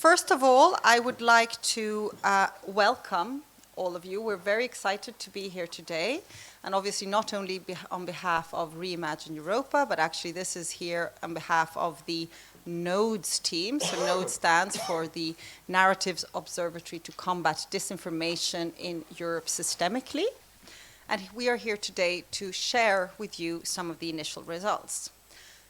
First of all, I would like to welcome all of you. We're very excited to be here today, and obviously not only on behalf of Re-Imagine Europa, but actually this is here on behalf of the NODES team. So NODES stands for the Narratives Observatory to Combat Disinformation in Europe Systemically. And we are here today to share with you some of the initial results.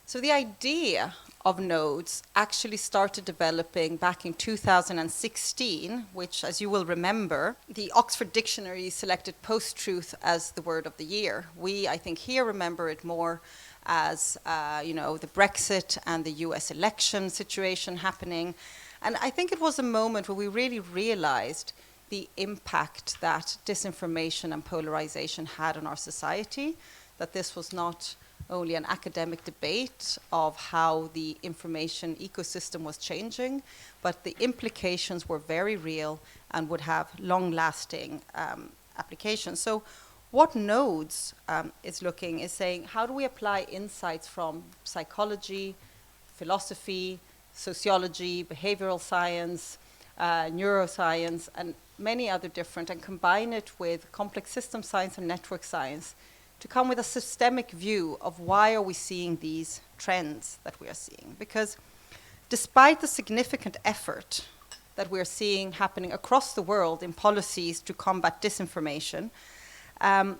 So the idea of nodes actually started developing back in 2016, which, as you will remember, the Oxford Dictionary selected post-truth as the word of the year. We, I think, here remember it more as, the Brexit and the US election situation happening. And I think it was a moment where we really realized the impact that disinformation and polarization had on our society, that this was not only an academic debate of how the information ecosystem was changing, but the implications were very real and would have long-lasting applications. So what NODES is saying, how do we apply insights from psychology, philosophy, sociology, behavioral science, neuroscience, and many other different, and combine it with complex system science and network science to come with a systemic view of why are we seeing these trends that we are seeing. Because despite the significant effort that we are seeing happening across the world in policies to combat disinformation, I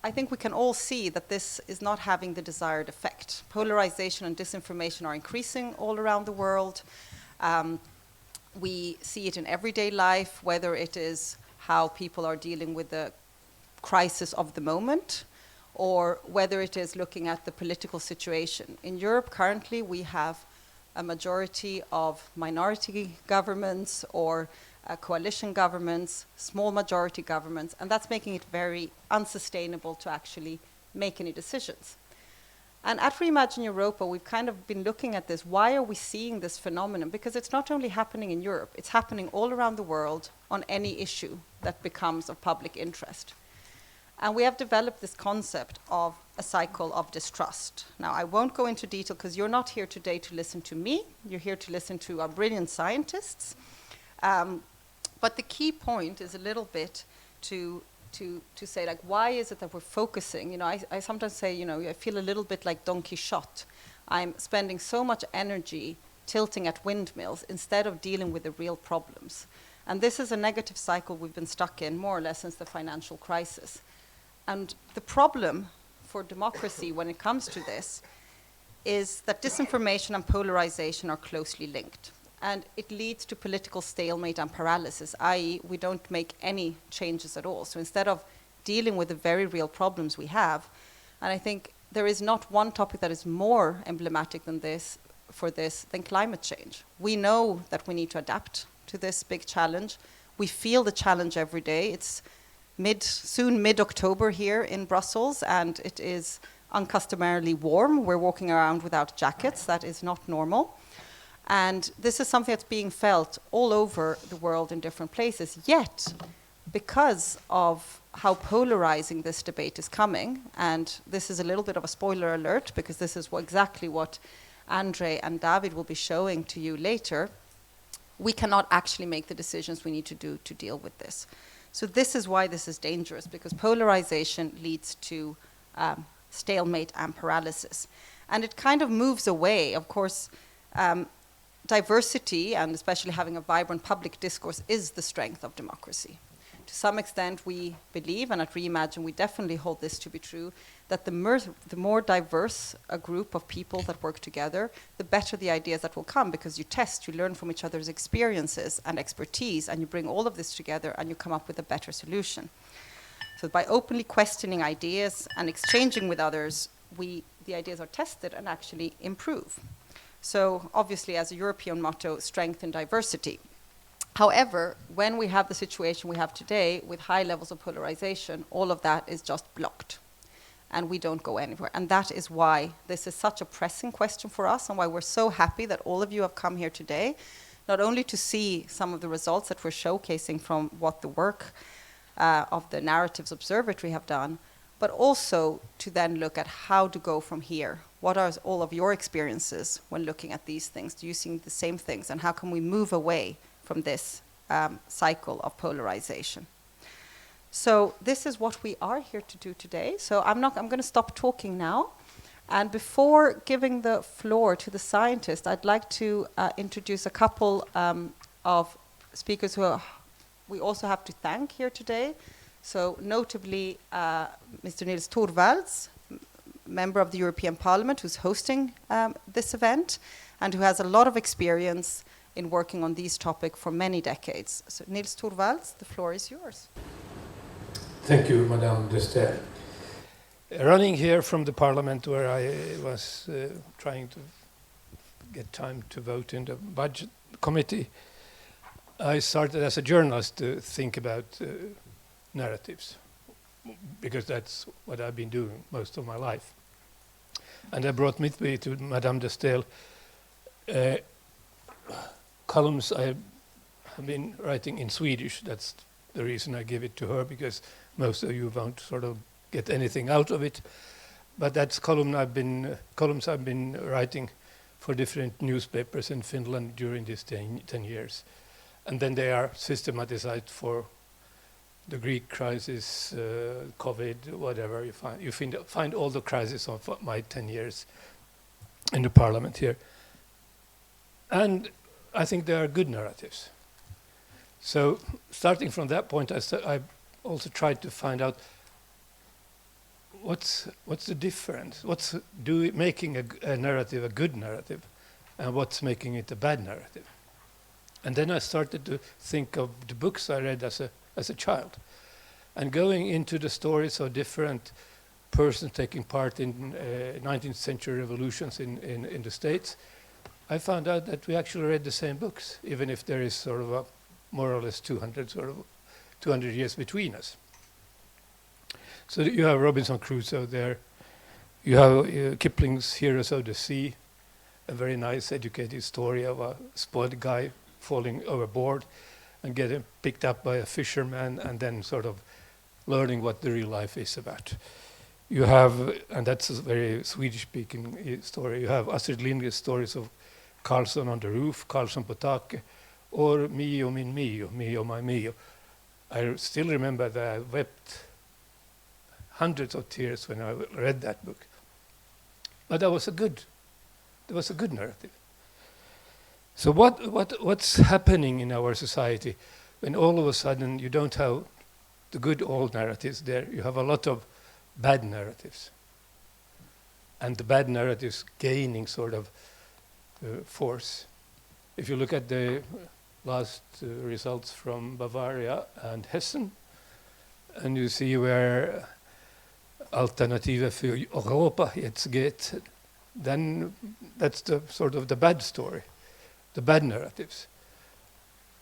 think we can all see that this is not having the desired effect. Polarization and disinformation are increasing all around the world. We see it in everyday life, whether it is how people are dealing with the crisis of the moment, or whether it is looking at the political situation. In Europe currently we have a majority of minority governments or coalition governments, small majority governments, and that's making it very unsustainable to actually make any decisions. And at Re-Imagine Europa, we've kind of been looking at this. Why are we seeing this phenomenon? Because it's not only happening in Europe, it's happening all around the world on any issue that becomes of public interest. And we have developed this concept of a cycle of distrust. Now, I won't go into detail because you're not here today to listen to me. You're here to listen to our brilliant scientists. But the key point is a little bit to say, like, why is it that we're focusing? I sometimes say, I feel a little bit like Don Quixote. I'm spending so much energy tilting at windmills instead of dealing with the real problems. And this is a negative cycle we've been stuck in more or less since the financial crisis. And the problem for democracy when it comes to this is that disinformation and polarization are closely linked. And it leads to political stalemate and paralysis, i.e. we don't make any changes at all. So instead of dealing with the very real problems we have, and I think there is not one topic that is more emblematic than this than climate change. We know that we need to adapt to this big challenge. We feel the challenge every day. It's soon mid-October here in Brussels, and it is uncustomarily warm. We're walking around without jackets. That is not normal. And this is something that's being felt all over the world in different places. Yet, because of how polarizing this debate is coming, and this is a little bit of a spoiler alert, because this is exactly what Andrzej and David will be showing to you later, we cannot actually make the decisions we need to do to deal with this. So this is why this is dangerous, because polarization leads to stalemate and paralysis. And it kind of moves away. Of course, diversity, and especially having a vibrant public discourse, is the strength of democracy. To some extent, we believe, and at Re-Imagine we definitely hold this to be true, that the more diverse a group of people that work together, the better the ideas that will come, because you test, you learn from each other's experiences and expertise, and you bring all of this together and you come up with a better solution. So by openly questioning ideas and exchanging with others, the ideas are tested and actually improve. So obviously, as a European motto, strength in diversity. However, when we have the situation we have today with high levels of polarization, all of that is just blocked. And we don't go anywhere. And that is why this is such a pressing question for us, and why we're so happy that all of you have come here today, not only to see some of the results that we're showcasing from what the work of the Narratives Observatory have done, but also to then look at how to go from here. What are all of your experiences when looking at these things? Do you see the same things? And how can we move away from this cycle of polarization? So this is what we are here to do today. So I'm going to stop talking now. And before giving the floor to the scientist, I'd like to introduce a couple of speakers who we also have to thank here today. So notably, Mr. Nils Torvalds, member of the European Parliament, who's hosting this event, and who has a lot of experience in working on these topics for many decades. So Nils Torvalds, the floor is yours. Thank you, Madame Dester. Running here from the Parliament, where I was trying to get time to vote in the budget committee, I started as a journalist to think about narratives, because that's what I've been doing most of my life. And that brought me to Madame de Staël columns I have been writing in Swedish. That's the reason I give it to her, because most of you won't sort of get anything out of it. But that's columns I've been writing for different newspapers in Finland during these 10 years. And then they are systematized for the Greek crisis, COVID, whatever you find. You find all the crises of my 10 years in the Parliament here. And I think they are good narratives. So starting from that point, I also tried to find out what's the difference? What's making a narrative a good narrative, and what's making it a bad narrative? And then I started to think of the books I read as a child, and going into the stories of different persons taking part in 19th century revolutions in the States. I found out that we actually read the same books, even if there is sort of a more or less 200 years between us. So you have Robinson Crusoe there. You have Kipling's Heroes of the Sea, a very nice educated story of a spoiled guy falling overboard and getting picked up by a fisherman and then sort of learning what the real life is about. You have, and that's a very Swedish-speaking story, you have Astrid Lindgren's stories of Karlsson on the Roof, Karlsson på taket, or Mio min Mio, Mio my Mio. I still remember that I wept hundreds of tears when I read that book. But that was a good narrative. So what's happening in our society when all of a sudden you don't have the good old narratives there, you have a lot of bad narratives. And the bad narratives gaining sort of force. If you look at the last results from Bavaria and Hessen, and you see where Alternative für Europa jetzt geht, then that's the sort of the bad story, the bad narratives.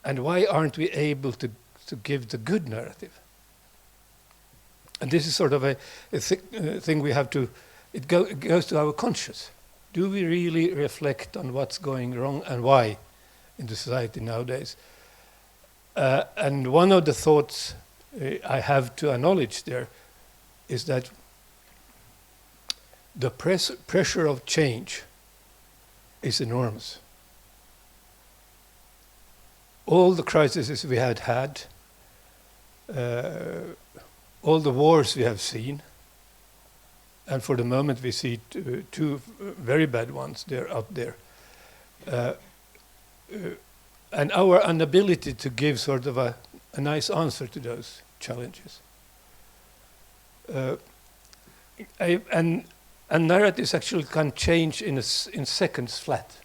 And why aren't we able to give the good narrative? And this is sort of a thing we have to, it goes to our conscience. Do we really reflect on what's going wrong and why in the society nowadays? And one of the thoughts I have to acknowledge there is that the pressure of change is enormous. All the crises we had, all the wars we have seen, and for the moment we see two very bad ones out there. And our inability to give sort of a nice answer to those challenges. And narratives actually can change in seconds flat.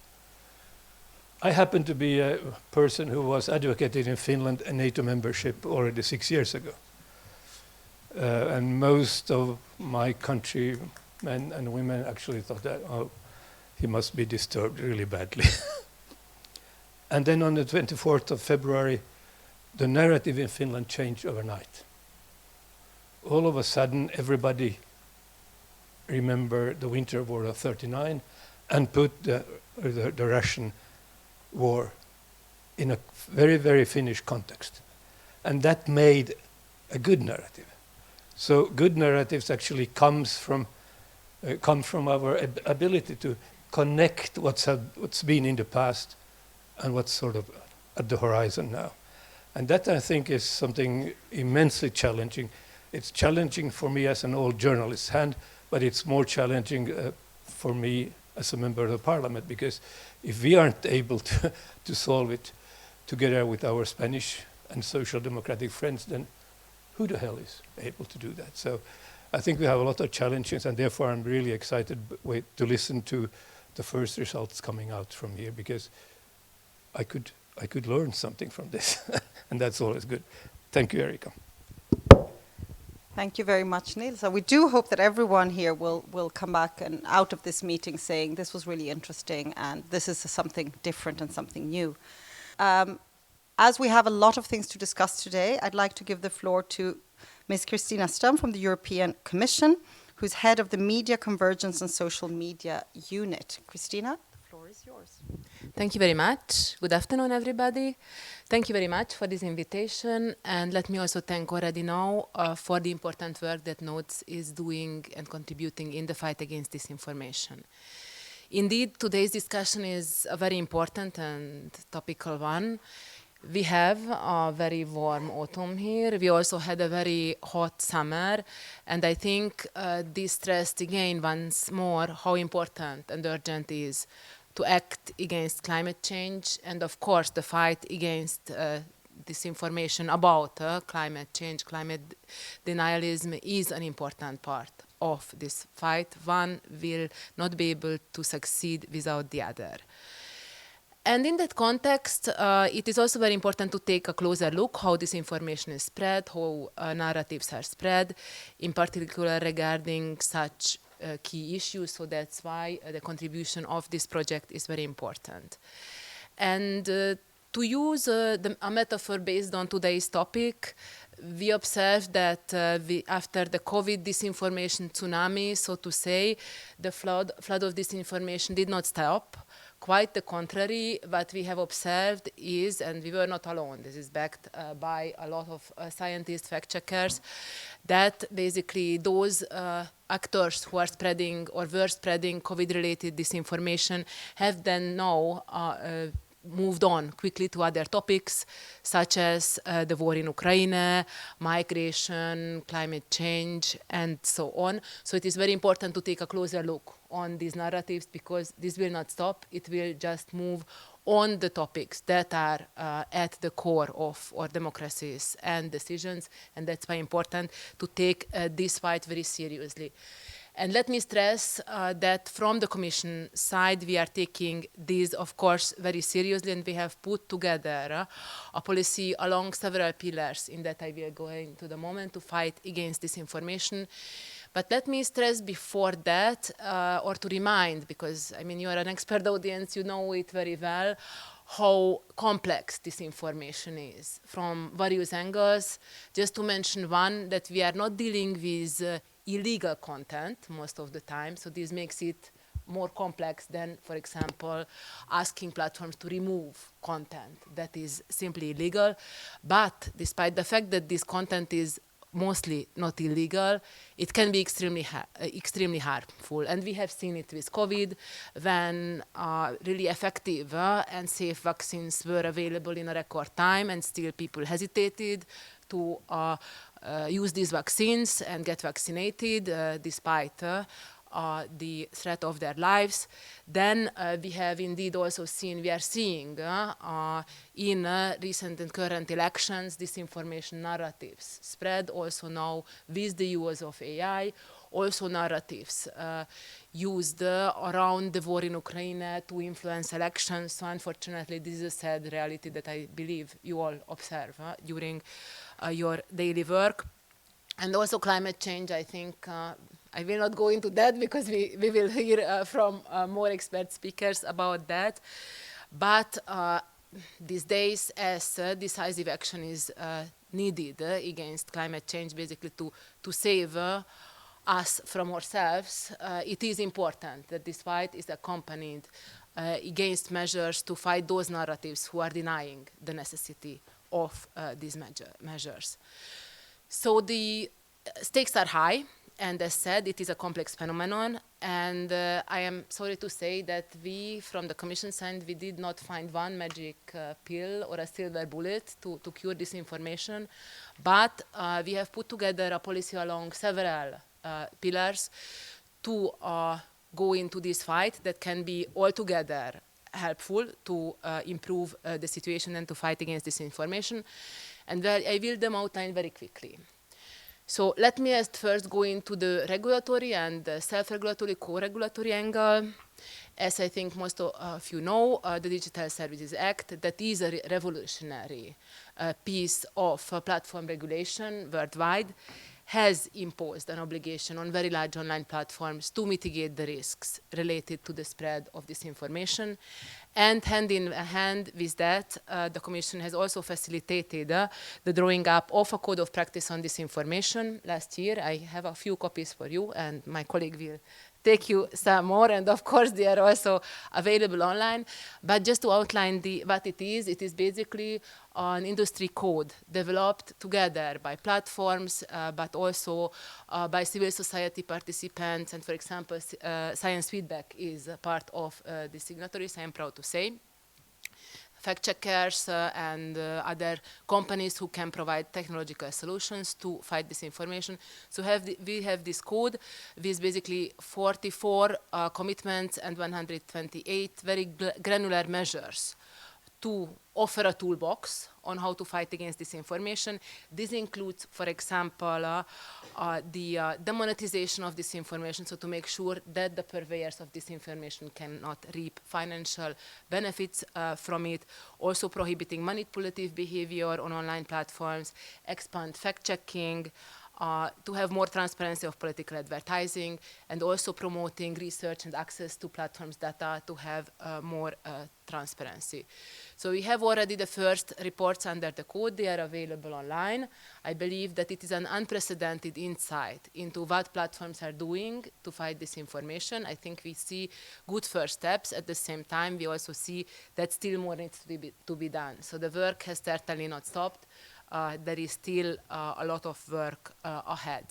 I happen to be a person who was advocating in Finland a NATO membership already 6 years ago. And most of my countrymen and women actually thought that, oh, he must be disturbed really badly. And then on the 24th of February, the narrative in Finland changed overnight. All of a sudden, everybody remembered the Winter War of '39 and put the Russian war in a very, very Finnish context. And that made a good narrative. So good narratives actually come from our ability to connect what's been in the past and what's sort of at the horizon now. And that, I think, is something immensely challenging. It's challenging for me as an old journalist hand, but it's more challenging for me as a member of the parliament, because if we aren't able to solve it together with our Spanish and social democratic friends, then who the hell is able to do that? So I think we have a lot of challenges, and therefore I'm really excited to listen to the first results coming out from here, because I could learn something from this, and that's always good. Thank you, Erika. Thank you very much, Neil. So we do hope that everyone here will come back and out of this meeting saying this was really interesting and this is something different and something new. As we have a lot of things to discuss today, I'd like to give the floor to Ms. Christina Stum from the European Commission, who's head of the Media Convergence and Social Media Unit. Christina, the floor is yours. Thank you very much. Good afternoon, everybody. Thank you very much for this invitation. And let me also thank already now for the important work that Notes is doing and contributing in the fight against disinformation. Indeed, today's discussion is a very important and topical one. We have a very warm autumn here. We also had a very hot summer. And I think this stressed again once more how important and urgent it is to act against climate change, and of course the fight against disinformation about climate change, climate denialism is an important part of this fight. One will not be able to succeed without the other. And in that context, it is also very important to take a closer look how disinformation is spread, how narratives are spread, in particular regarding such key issues. So that's why the contribution of this project is very important. And to use a metaphor based on today's topic, we observed that after the COVID disinformation tsunami, so to say, the flood of disinformation did not stop. Quite the contrary, what we have observed is, and we were not alone, this is backed by a lot of scientists, fact-checkers, that basically those actors who are spreading or were spreading COVID-related disinformation have then now moved on quickly to other topics, such as the war in Ukraine, migration, climate change, and so on. So it is very important to take a closer look on these narratives, because this will not stop. It will just move on the topics that are at the core of our democracies and decisions, and that's why important to take this fight very seriously. And let me stress that from the Commission side, we are taking this, of course, very seriously, and we have put together a policy along several pillars in that I will go into the moment to fight against disinformation. But let me stress before that, or to remind, because I mean, you are an expert audience, you know it very well, how complex disinformation is from various angles. Just to mention one, that we are not dealing with illegal content most of the time, so this makes it more complex than, for example, asking platforms to remove content that is simply illegal. But despite the fact that this content is mostly not illegal, it can be extremely harmful. And we have seen it with COVID, when really effective and safe vaccines were available in a record time, and still people hesitated to use these vaccines and get vaccinated despite the threat of their lives. Then we have indeed also seen, we are seeing in recent and current elections, disinformation narratives spread also now with the use of AI, also narratives used around the war in Ukraine to influence elections. So unfortunately, this is a sad reality that I believe you all observe during your daily work. And also climate change, I think, I will not go into that because we will hear from more expert speakers about that. But these days, as decisive action is needed against climate change, basically to save us from ourselves, it is important that this fight is accompanied against measures to fight those narratives who are denying the necessity of these measures. So the stakes are high, and as said, it is a complex phenomenon. And I am sorry to say that we, from the Commission side, we did not find one magic pill or a silver bullet to cure disinformation. But we have put together a policy along several pillars to go into this fight that can be altogether helpful to improve the situation and to fight against disinformation. And I will them outline very quickly. So let me first go into the regulatory and the self-regulatory, co-regulatory angle. As I think most of you know, the Digital Services Act, that is a revolutionary piece of platform regulation worldwide, has imposed an obligation on very large online platforms to mitigate the risks related to the spread of disinformation. And hand in hand with that, the Commission has also facilitated the drawing up of a code of practice on disinformation last year. I have a few copies for you, and my colleague will take you some more, and of course they are also available online. But just to outline what it is basically an industry code developed together by platforms, but also by civil society participants, and for example, science feedback is a part of the signatories, I am proud to say. Fact checkers and other companies who can provide technological solutions to fight disinformation. So we have this code with basically 44 commitments and 128 very granular measures to offer a toolbox on how to fight against disinformation. This includes, for example, the demonetization of disinformation, so to make sure that the purveyors of disinformation cannot reap financial benefits from it, also prohibiting manipulative behavior on online platforms, expand fact-checking, to have more transparency of political advertising, and also promoting research and access to platforms' data to have more transparency. So we have already the first reports under the code. They are available online. I believe that it is an unprecedented insight into what platforms are doing to fight disinformation. I think we see good first steps. At the same time, we also see that still more needs to be done. So the work has certainly not stopped. There is still a lot of work ahead.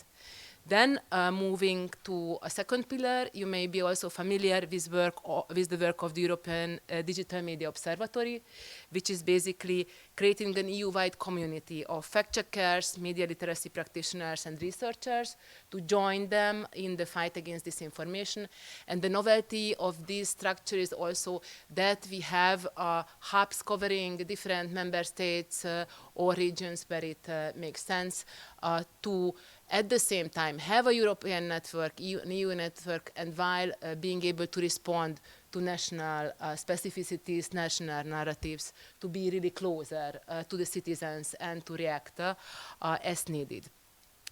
Then moving to a second pillar, you may be also familiar with the work of the European Digital Media Observatory, which is basically creating an EU-wide community of fact-checkers, media literacy practitioners, and researchers to join them in the fight against disinformation. And the novelty of this structure is also that we have hubs covering different member states or regions where it makes sense to at the same time have a European network, an EU network, and while being able to respond to national specificities, national narratives, to be really closer to the citizens and to react as needed.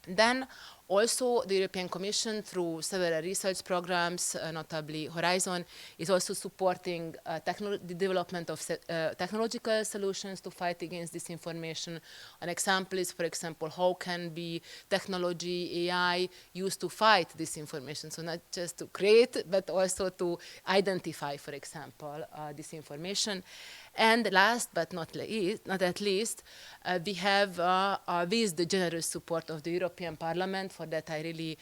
Then also the European Commission, through several research programs, notably Horizon, is also supporting the development of technological solutions to fight against disinformation. An example is, for example, how can be technology, AI, used to fight disinformation. So not just to create, but also to identify, for example, disinformation. And last but not least, we have, with the generous support of the European Parliament, for that I really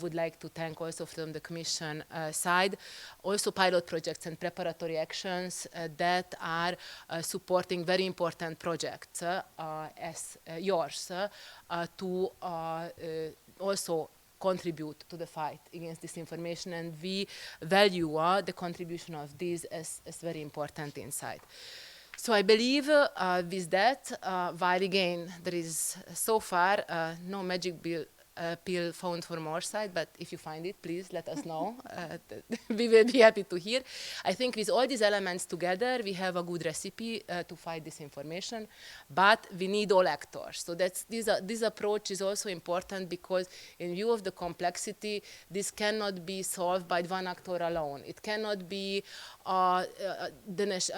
would like to thank also from the Commission side, also pilot projects and preparatory actions that are supporting very important projects as yours to also contribute to the fight against disinformation, and we value the contribution of these as very important insight. So I believe with that, while again there is so far no magic pill found from our side, but if you find it, please let us know. We will be happy to hear. I think with all these elements together, we have a good recipe to fight disinformation, but we need all actors. So this approach is also important because in view of the complexity, this cannot be solved by one actor alone. It cannot be a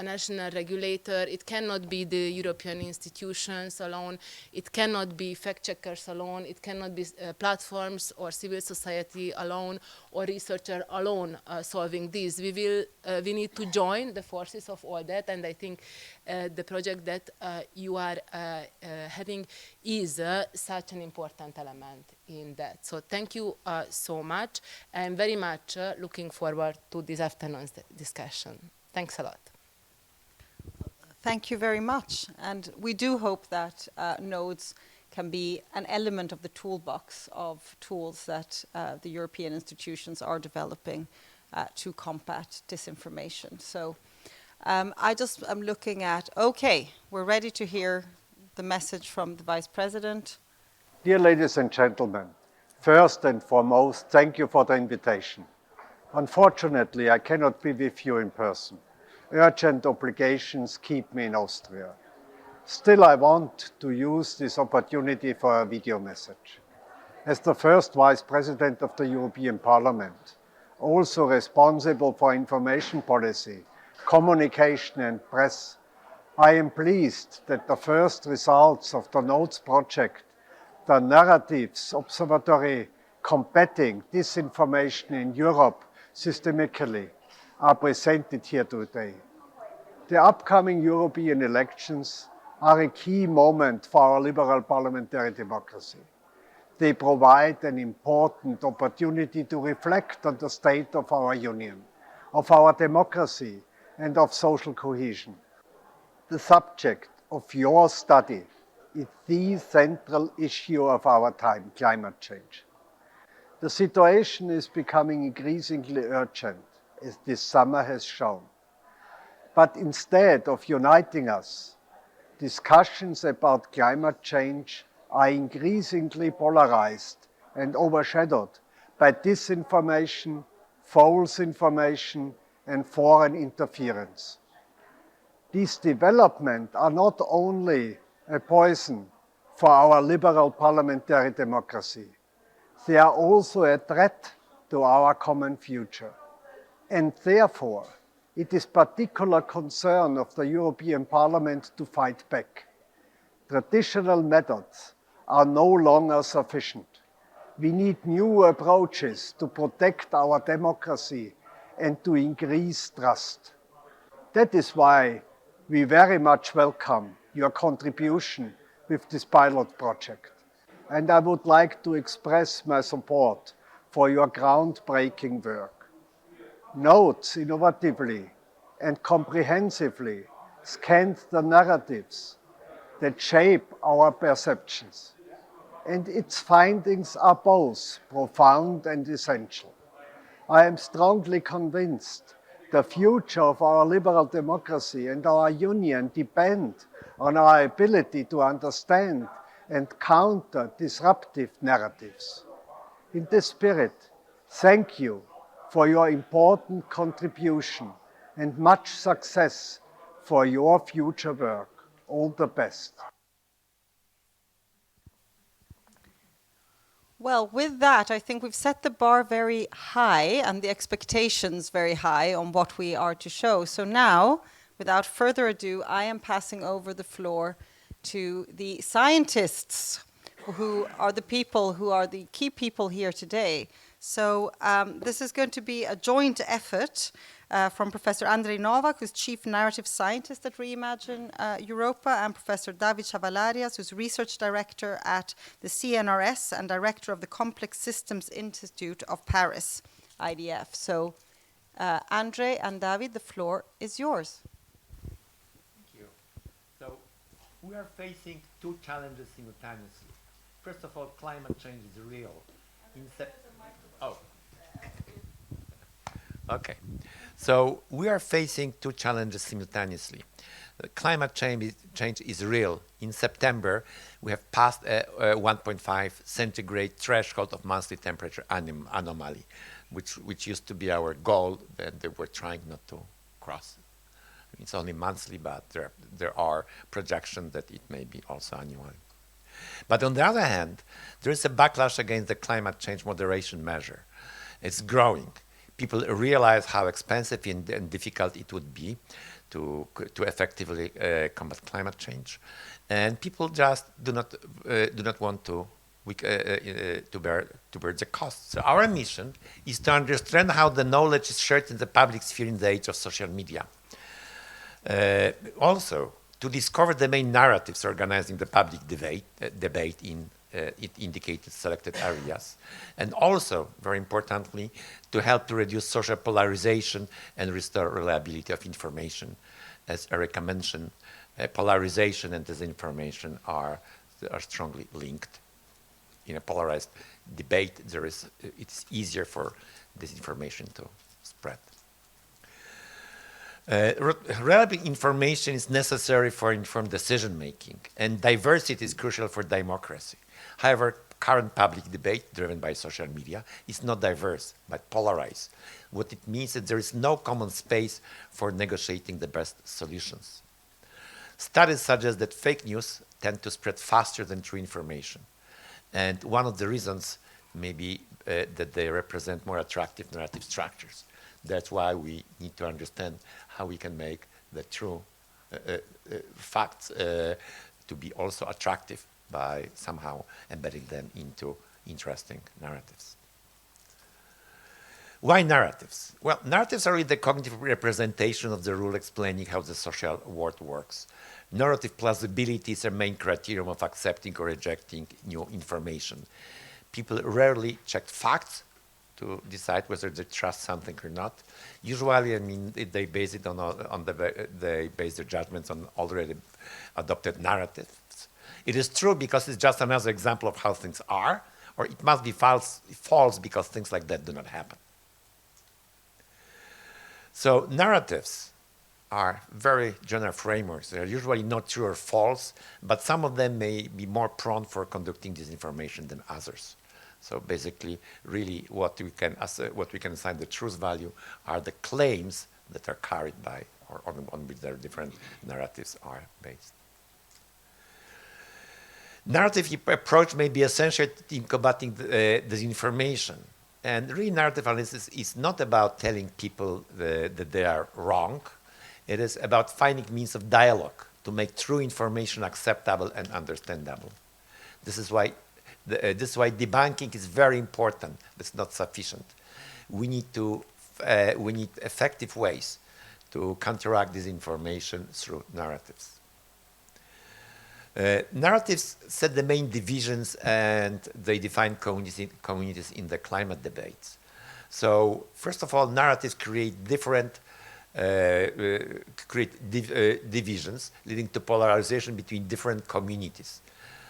national regulator. It cannot be the European institutions alone. It cannot be fact checkers alone. It cannot be platforms or civil society alone or researcher alone solving this. We need to join the forces of all that, and I think the project that you are having is such an important element in that. So thank you so much. I'm very much looking forward to this afternoon's discussion. Thanks a lot. Thank you very much. And we do hope that nodes can be an element of the toolbox of tools that the European institutions are developing to combat disinformation. So I'm looking at, okay, we're ready to hear the message from the Vice President. Dear ladies and gentlemen, first and foremost, thank you for the invitation. Unfortunately, I cannot be with you in person. Urgent obligations keep me in Austria. Still, I want to use this opportunity for a video message. As the first Vice President of the European Parliament, also responsible for information policy, communication and press, I am pleased that the first results of the NOTES project, the Narratives Observatory combating disinformation in Europe systemically, are presented here today. The upcoming European elections are a key moment for our liberal parliamentary democracy. They provide an important opportunity to reflect on the state of our union, of our democracy, and of social cohesion. The subject of your study is the central issue of our time, climate change. The situation is becoming increasingly urgent, as this summer has shown. But instead of uniting us, discussions about climate change are increasingly polarized and overshadowed by disinformation, false information, and foreign interference. These developments are not only a poison for our liberal parliamentary democracy, they are also a threat to our common future. And therefore, it is particular concern of the European Parliament to fight back. Traditional methods are no longer sufficient. We need new approaches to protect our democracy and to increase trust. That is why we very much welcome your contribution with this pilot project. And I would like to express my support for your groundbreaking work. Notes innovatively and comprehensively scanned the narratives that shape our perceptions. And its findings are both profound and essential. I am strongly convinced the future of our liberal democracy and our union depend on our ability to understand and counter disruptive narratives. In this spirit, thank you for your important contribution and much success for your future work. All the best. Well, with that, I think we've set the bar very high and the expectations very high on what we are to show. So now, without further ado, I am passing over the floor to the scientists who are the people who are the key people here today. So this is going to be a joint effort from Professor Andrzej Nowak, who's Chief Narrative Scientist at Re-Imagine Europa, and Professor David Chavalarias, who's Research Director at the CNRS and Director of the Complex Systems Institute of Paris, IDF. So Andrzej and David, the floor is yours. Thank you. So we are facing two challenges simultaneously. First of all, climate change is real. Okay. So we are facing two challenges simultaneously. Climate change is real. In September, we have passed a 1.5 centigrade threshold of monthly temperature anomaly, which used to be our goal that they were trying not to cross. It's only monthly, but there are projections that it may be also annual. But on the other hand, there is a backlash against the climate change moderation measure. It's growing. People realize how expensive and difficult it would be to effectively combat climate change, and people just do not want to to bear the cost. So our mission is to understand how the knowledge is shared in the public sphere in the age of social media. Also, to discover the main narratives organizing the public debate in it indicated selected areas, and also, very importantly, to help to reduce social polarization and restore reliability of information. As Erika mentioned, polarization and disinformation are strongly linked. In a polarized debate, it's easier for disinformation to spread. Reliable information is necessary for informed decision making, and diversity is crucial for democracy. However, current public debate, driven by social media, is not diverse, but polarized. What it means is that there is no common space for negotiating the best solutions. Studies suggest that fake news tend to spread faster than true information. And one of the reasons may be that they represent more attractive narrative structures. That's why we need to understand how we can make the true facts to be also attractive by somehow embedding them into interesting narratives. Why narratives? Well, narratives are really the cognitive representation of the rule explaining how the social world works. Narrative plausibility is a main criterion of accepting or rejecting new information. People rarely check facts to decide whether they trust something or not. Usually, I mean, they base it they base their judgments on already adopted narratives. It is true because it's just another example of how things are, or it must be false because things like that do not happen. So narratives are very general frameworks. They're usually not true or false, but some of them may be more prone for conducting disinformation than others. So basically, really what we can assign the truth value are the claims that are carried by, or on which their different narratives are based. Narrative approach may be essential in combating disinformation. And really, narrative analysis is not about telling people that they are wrong. It is about finding means of dialogue to make true information acceptable and understandable. This is why debunking is very important. It's not sufficient. We need effective ways to counteract disinformation through narratives. Narratives set the main divisions and they define communities in the climate debates. So first of all, narratives create different divisions, leading to polarization between different communities.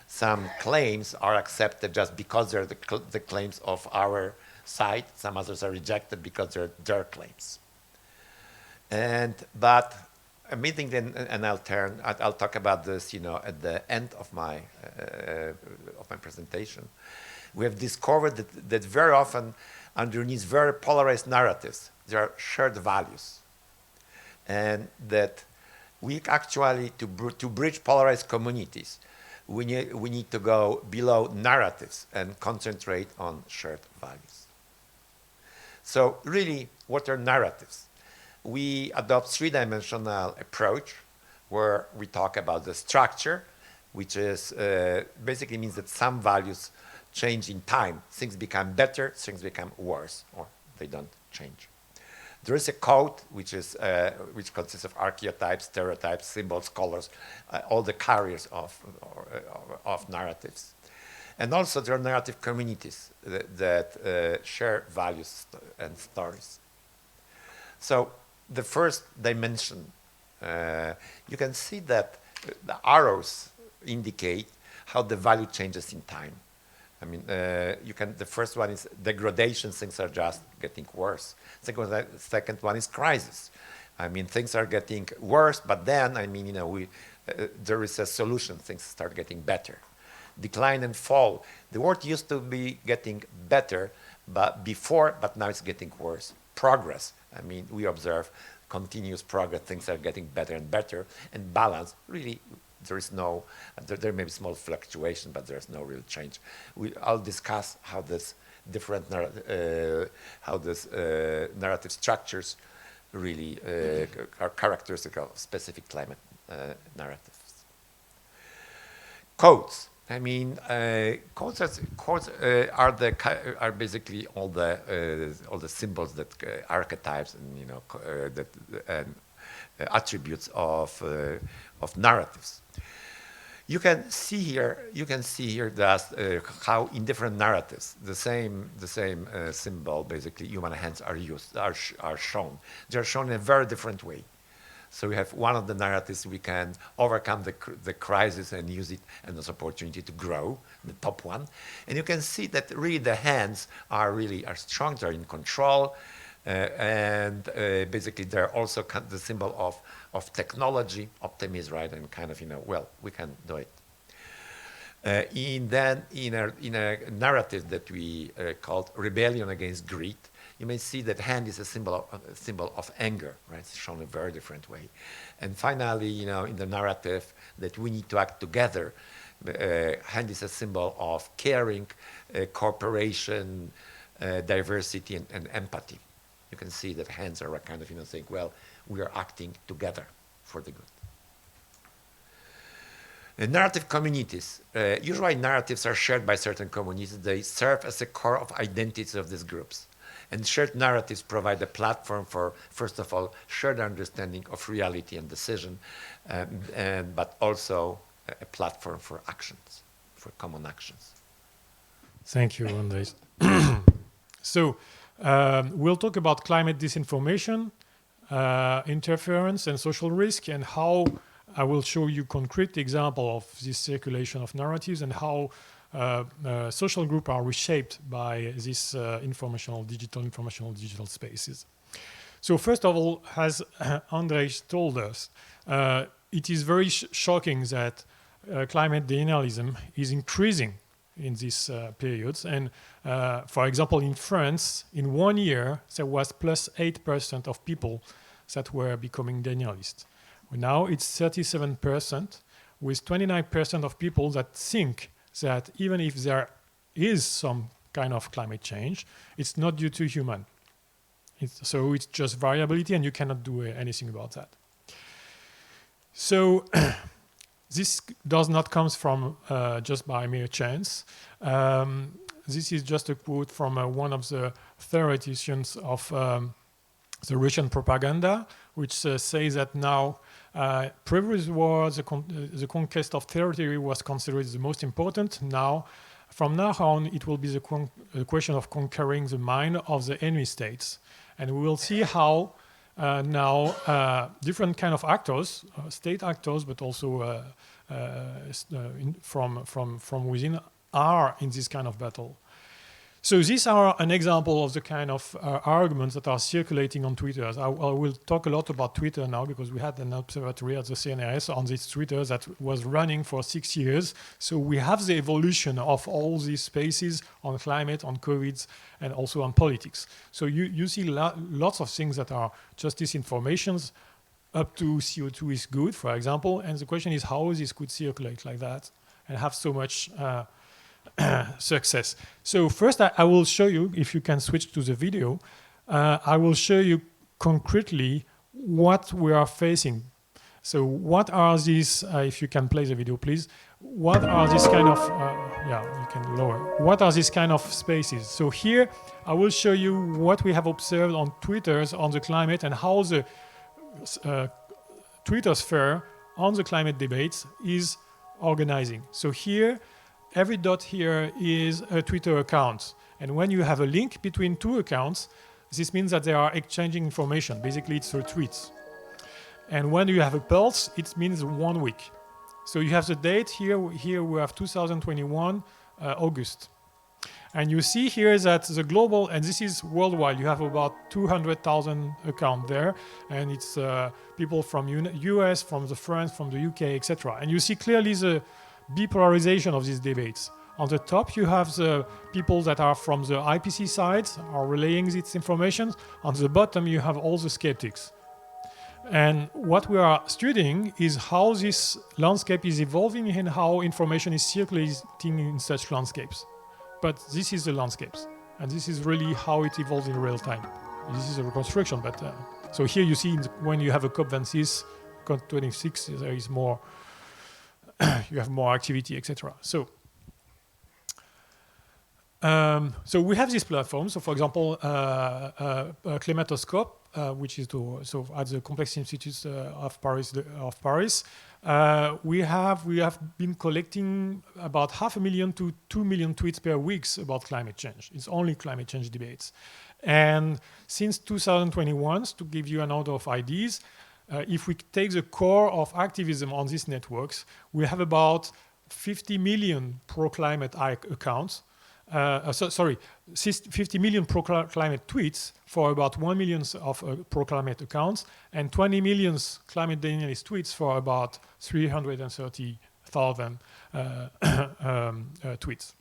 Some claims are accepted just because they're the claims of our side. Some others are rejected because they're their claims. But admitting then, and I'll talk about this, at the end of my presentation. We have discovered that very often underneath very polarized narratives, there are shared values, and that we actually to bridge polarized communities, we need to go below narratives and concentrate on shared values. So really, what are narratives? We adopt three-dimensional approach where we talk about the structure, which is basically means that some values change in time. Things become better, things become worse, or they don't change. There is a code which consists of archetypes, stereotypes, symbols, colors, all the carriers of narratives. And also there are narrative communities that share values and stories. So the first dimension, you can see that the arrows indicate how the value changes in time. I mean, the first one is degradation, things are just getting worse. Second one is crisis. I mean, things are getting worse, but then, I mean, there is a solution, things start getting better. Decline and fall. The world used to be getting better but now it's getting worse. Progress. I mean, we observe continuous progress, things are getting better and better, and balance, really, there may be small fluctuation, but there's no real change. I'll discuss how this different narrative structures really are characteristic of specific climate narratives. Codes. I mean, codes are basically all the symbols that archetypes and attributes of narratives. You can see here that how in different narratives the same symbol, basically human hands, are shown. They are shown in a very different way. So we have one of the narratives, we can overcome the crisis and use it as an opportunity to grow, the top one. And you can see that really the hands are strong, they're in control, and basically they're also the symbol of technology, optimism, right? And kind of, well, we can do it. In a narrative that we called rebellion against greed, you may see that hand is a symbol of anger, right? It's shown in a very different way. And finally, in the narrative that we need to act together, hand is a symbol of caring, cooperation, diversity, and empathy. You can see that hands are kind of, saying, well, we are acting together for the good. Narrative communities. Usually narratives are shared by certain communities. They serve as a core of identities of these groups. And shared narratives provide a platform for, first of all, shared understanding of reality and decision, but also a platform for actions, for common actions. Thank you, Andrzej. So we'll talk about climate disinformation, interference, and social risk, and how I will show you concrete example of this circulation of narratives and how social groups are reshaped by this digital spaces. So first of all, as Andrzej told us, it is very shocking that climate denialism is increasing in these periods. And for example, in France, in 1 year, there was plus 8% of people that were becoming denialists. Now it's 37%, with 29% of people that think that even if there is some kind of climate change, it's not due to human. So it's just variability and you cannot do anything about that. So this does not come from just by mere chance. This is just a quote from one of the theoreticians of the Russian propaganda, which says that now previous wars, the conquest of territory was considered the most important. Now, from now on, it will be the question of conquering the mind of the enemy states. And we will see how now different kind of actors, state actors, but also from within, are in this kind of battle. So these are an example of the kind of arguments that are circulating on Twitter. I will talk a lot about Twitter now because we had an observatory at the CNRS on this Twitter that was running for 6 years. So we have the evolution of all these spaces on climate, on COVID, and also on politics. So you see lots of things that are just disinformations. Up to CO2 is good, for example. And the question is how this could circulate like that and have so much success. So first I will show you, if you can switch to the video, I will show you concretely what we are facing. So what are these, if you can play the video please, what are these kind of, yeah, you can lower. What are these kind of spaces? So here I will show you what we have observed on Twitters on the climate and how the Twitter sphere on the climate debates is organizing. So here, every dot here is a Twitter account. And when you have a link between two accounts, this means that they are exchanging information. Basically, it's retweets. And when you have a pulse, it means 1 week. So you have the date here. Here we have 2021, August. And you see here that the global, and this is worldwide, you have about 200,000 accounts there. And it's people from US, from the France, from the UK, etc. And you see clearly the bipolarization of these debates. On the top, you have the people that are from the IPC side, are relaying this information. On the bottom, you have all the skeptics. And what we are studying is how this landscape is evolving and how information is circulating in such landscapes. But this is the landscapes. And this is really how it evolves in real time. This is a reconstruction, but so here you see when you have a COP26, COP26, there is more you have more activity, etc. So So we have this platform. So, for example, Climatoscope, which is at the Complex Institute of Paris. We have been collecting about 500,000 to 2 million tweets per week about climate change. It's only climate change debates. And since 2021, to give you an order of ideas, if we take the core of activism on these networks, we have about 50 million pro-climate accounts. 50 million pro-climate tweets for about 1 million of pro-climate accounts and 20 million climate denialist tweets for about 330,000 tweets.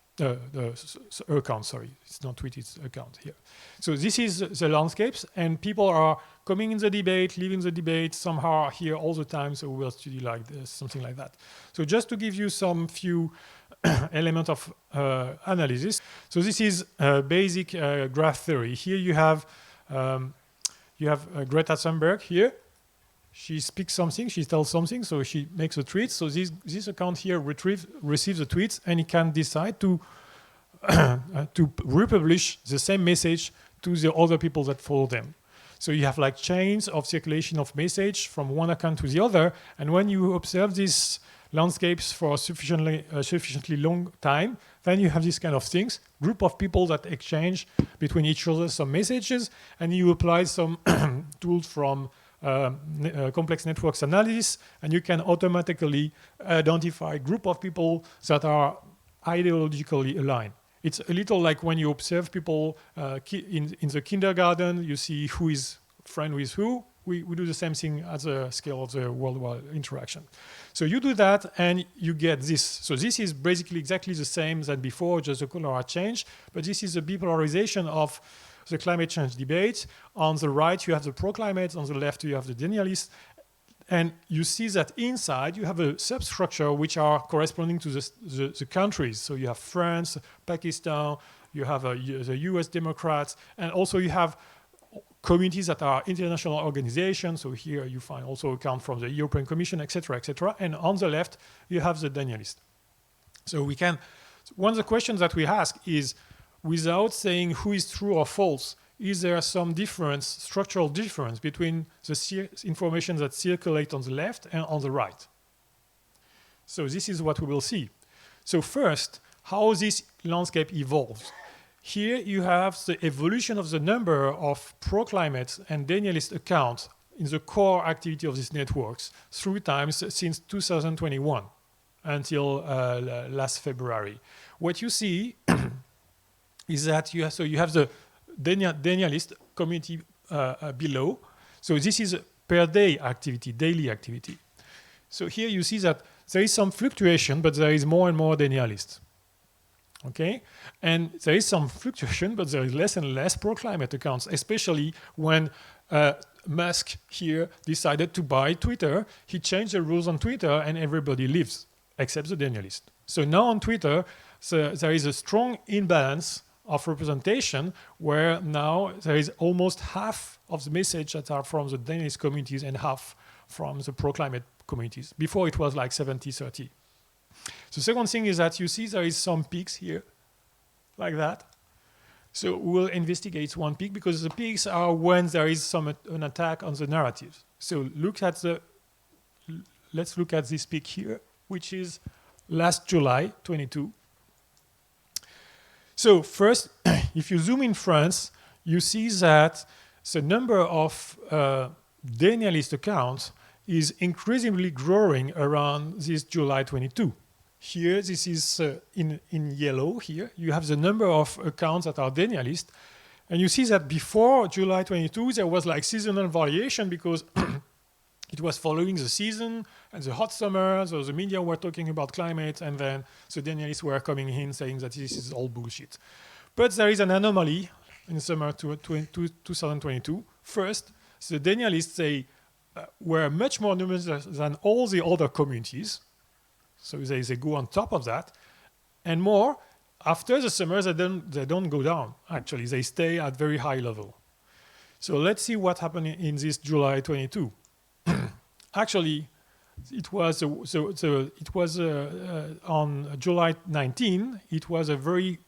Account, sorry, it's not tweet, it's account here. So this is the landscapes, and people are coming in the debate, leaving the debate, somehow are here all the time, so we will study like this, something like that. So just to give you some few element of analysis. So this is basic graph theory. Here you have Greta Thunberg here. She speaks something, she tells something, so she makes a tweet. So this account here receives the tweets, and it can decide to republish the same message to the other people that follow them. So you have like chains of circulation of message from one account to the other, and when you observe these landscapes for a sufficiently long time, then you have these kind of things, group of people that exchange between each other some messages, and you apply some tools from complex networks analysis, and you can automatically identify a group of people that are ideologically aligned. It's a little like when you observe people in the kindergarten, you see who is friend with who. We do the same thing at the scale of the worldwide interaction. So you do that and you get this. So this is basically exactly the same as before, just the color are changed, but this is the bipolarization of the climate change debate. On the right, you have the pro-climate. On the left, you have the denialists. And you see that inside, you have a substructure which are corresponding to the countries. So you have France, Pakistan, you have the US Democrats, and also you have communities that are international organizations. So here you find also account from the European Commission, etc., etc. And on the left, you have the denialists. So one of the questions that we ask is, without saying who is true or false, is there some difference, structural difference between the information that circulate on the left and on the right? So this is what we will see. So first, how this landscape evolves. Here you have the evolution of the number of pro-climate and denialist accounts in the core activity of these networks through times since 2021 until last February. What you see is that you have the denialist community below. So this is per day activity, daily activity. So here you see that there is some fluctuation, but there is more and more denialists. Okay, and there is some fluctuation, but there is less and less pro-climate accounts, especially when Musk here decided to buy Twitter. He changed the rules on Twitter, and everybody leaves except the denialist. So now on Twitter, there is a strong imbalance of representation, where now there is almost half of the message that are from the denialist communities and half from the pro-climate communities. Before it was like 70-30. The second thing is that you see there is some peaks here, like that. So we'll investigate one peak, because the peaks are when there is an attack on the narratives. So let's look at this peak here, which is last July 22. So first, if you zoom in France, you see that the number of denialist accounts is increasingly growing around this July 22. Here, this is in yellow here. You have the number of accounts that are denialist. And you see that before July 22, there was like seasonal variation, because it was following the season and the hot summer. So the media were talking about climate, and then the denialists were coming in saying that this is all bullshit. But there is an anomaly in summer 2022. First, the denialists, were much more numerous than all the other communities. So they go on top of that. And more, after the summer, they don't go down. Actually, they stay at very high level. So let's see what happened in this July 22. Actually, it was on July 19. It was a very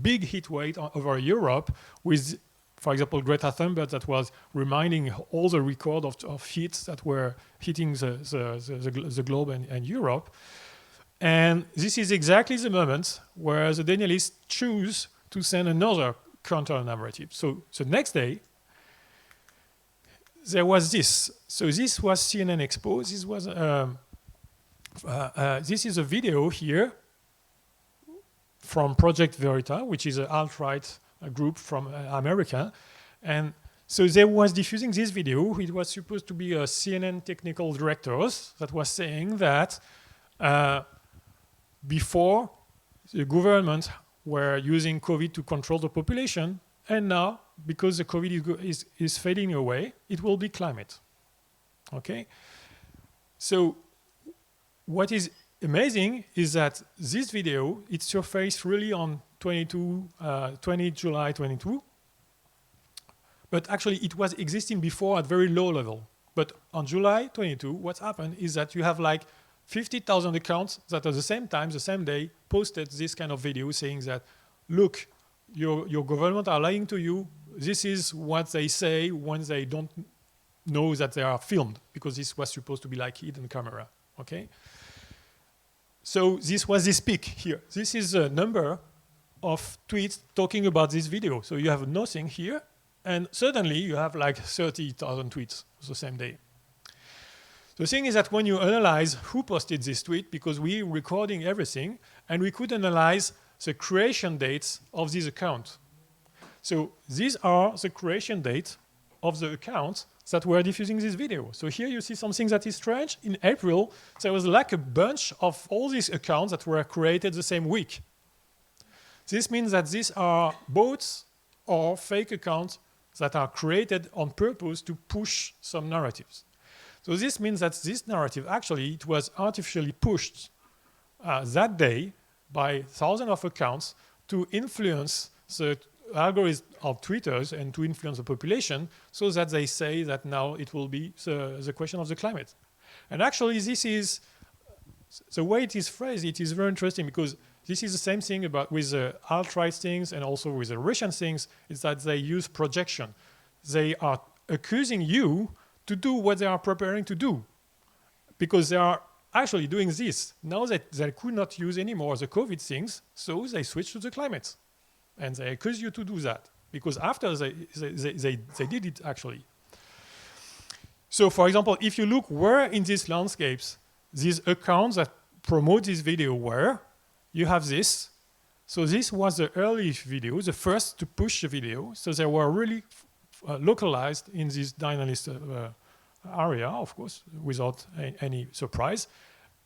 big heat wave over Europe with, for example, Greta Thunberg that was reminding all the record of heats that were hitting the globe and Europe. And this is exactly the moment where the denialists choose to send another counter-narrative. So the next day, there was this. So this was CNN Expo. This was this is a video here from Project Verita, which is an alt-right group from America. And so they was diffusing this video. It was supposed to be a CNN technical directors that was saying that before the government were using COVID to control the population, and now, because the COVID is fading away, it will be climate. Okay? So what is amazing is that this video, it surfaced really on 20 July 22, but actually it was existing before at very low level. But on July 22, what's happened is that you have like 50,000 accounts that at the same time, the same day, posted this kind of video saying that, look, your government are lying to you. This is what they say when they don't know that they are filmed, because this was supposed to be like hidden camera, okay? So this was this peak here. This is a number of tweets talking about this video. So you have nothing here, and suddenly you have like 30,000 tweets the same day. The thing is that when you analyze who posted this tweet, because we're recording everything, and we could analyze the creation dates of this account. So these are the creation dates of the accounts that were diffusing this video. So here you see something that is strange. In April, there was like a bunch of all these accounts that were created the same week. This means that these are bots or fake accounts that are created on purpose to push some narratives. So this means that this narrative, actually, it was artificially pushed that day by thousands of accounts to influence the algorithm of tweeters and to influence the population, so that they say that now it will be the question of the climate. And actually, this is the way it is phrased. It is very interesting, because this is the same thing about with the alt-right things and also with the Russian things, is that they use projection. They are accusing you to do what they are preparing to do, because they are actually doing this. Now that they could not use anymore the COVID things, so they switch to the climate. And they accuse you to do that, because after they did it actually. So for example, if you look where in these landscapes, these accounts that promote this video were, you have this. So this was the early video, the first to push the video. So they were really localized in this denialist area, of course, without any surprise.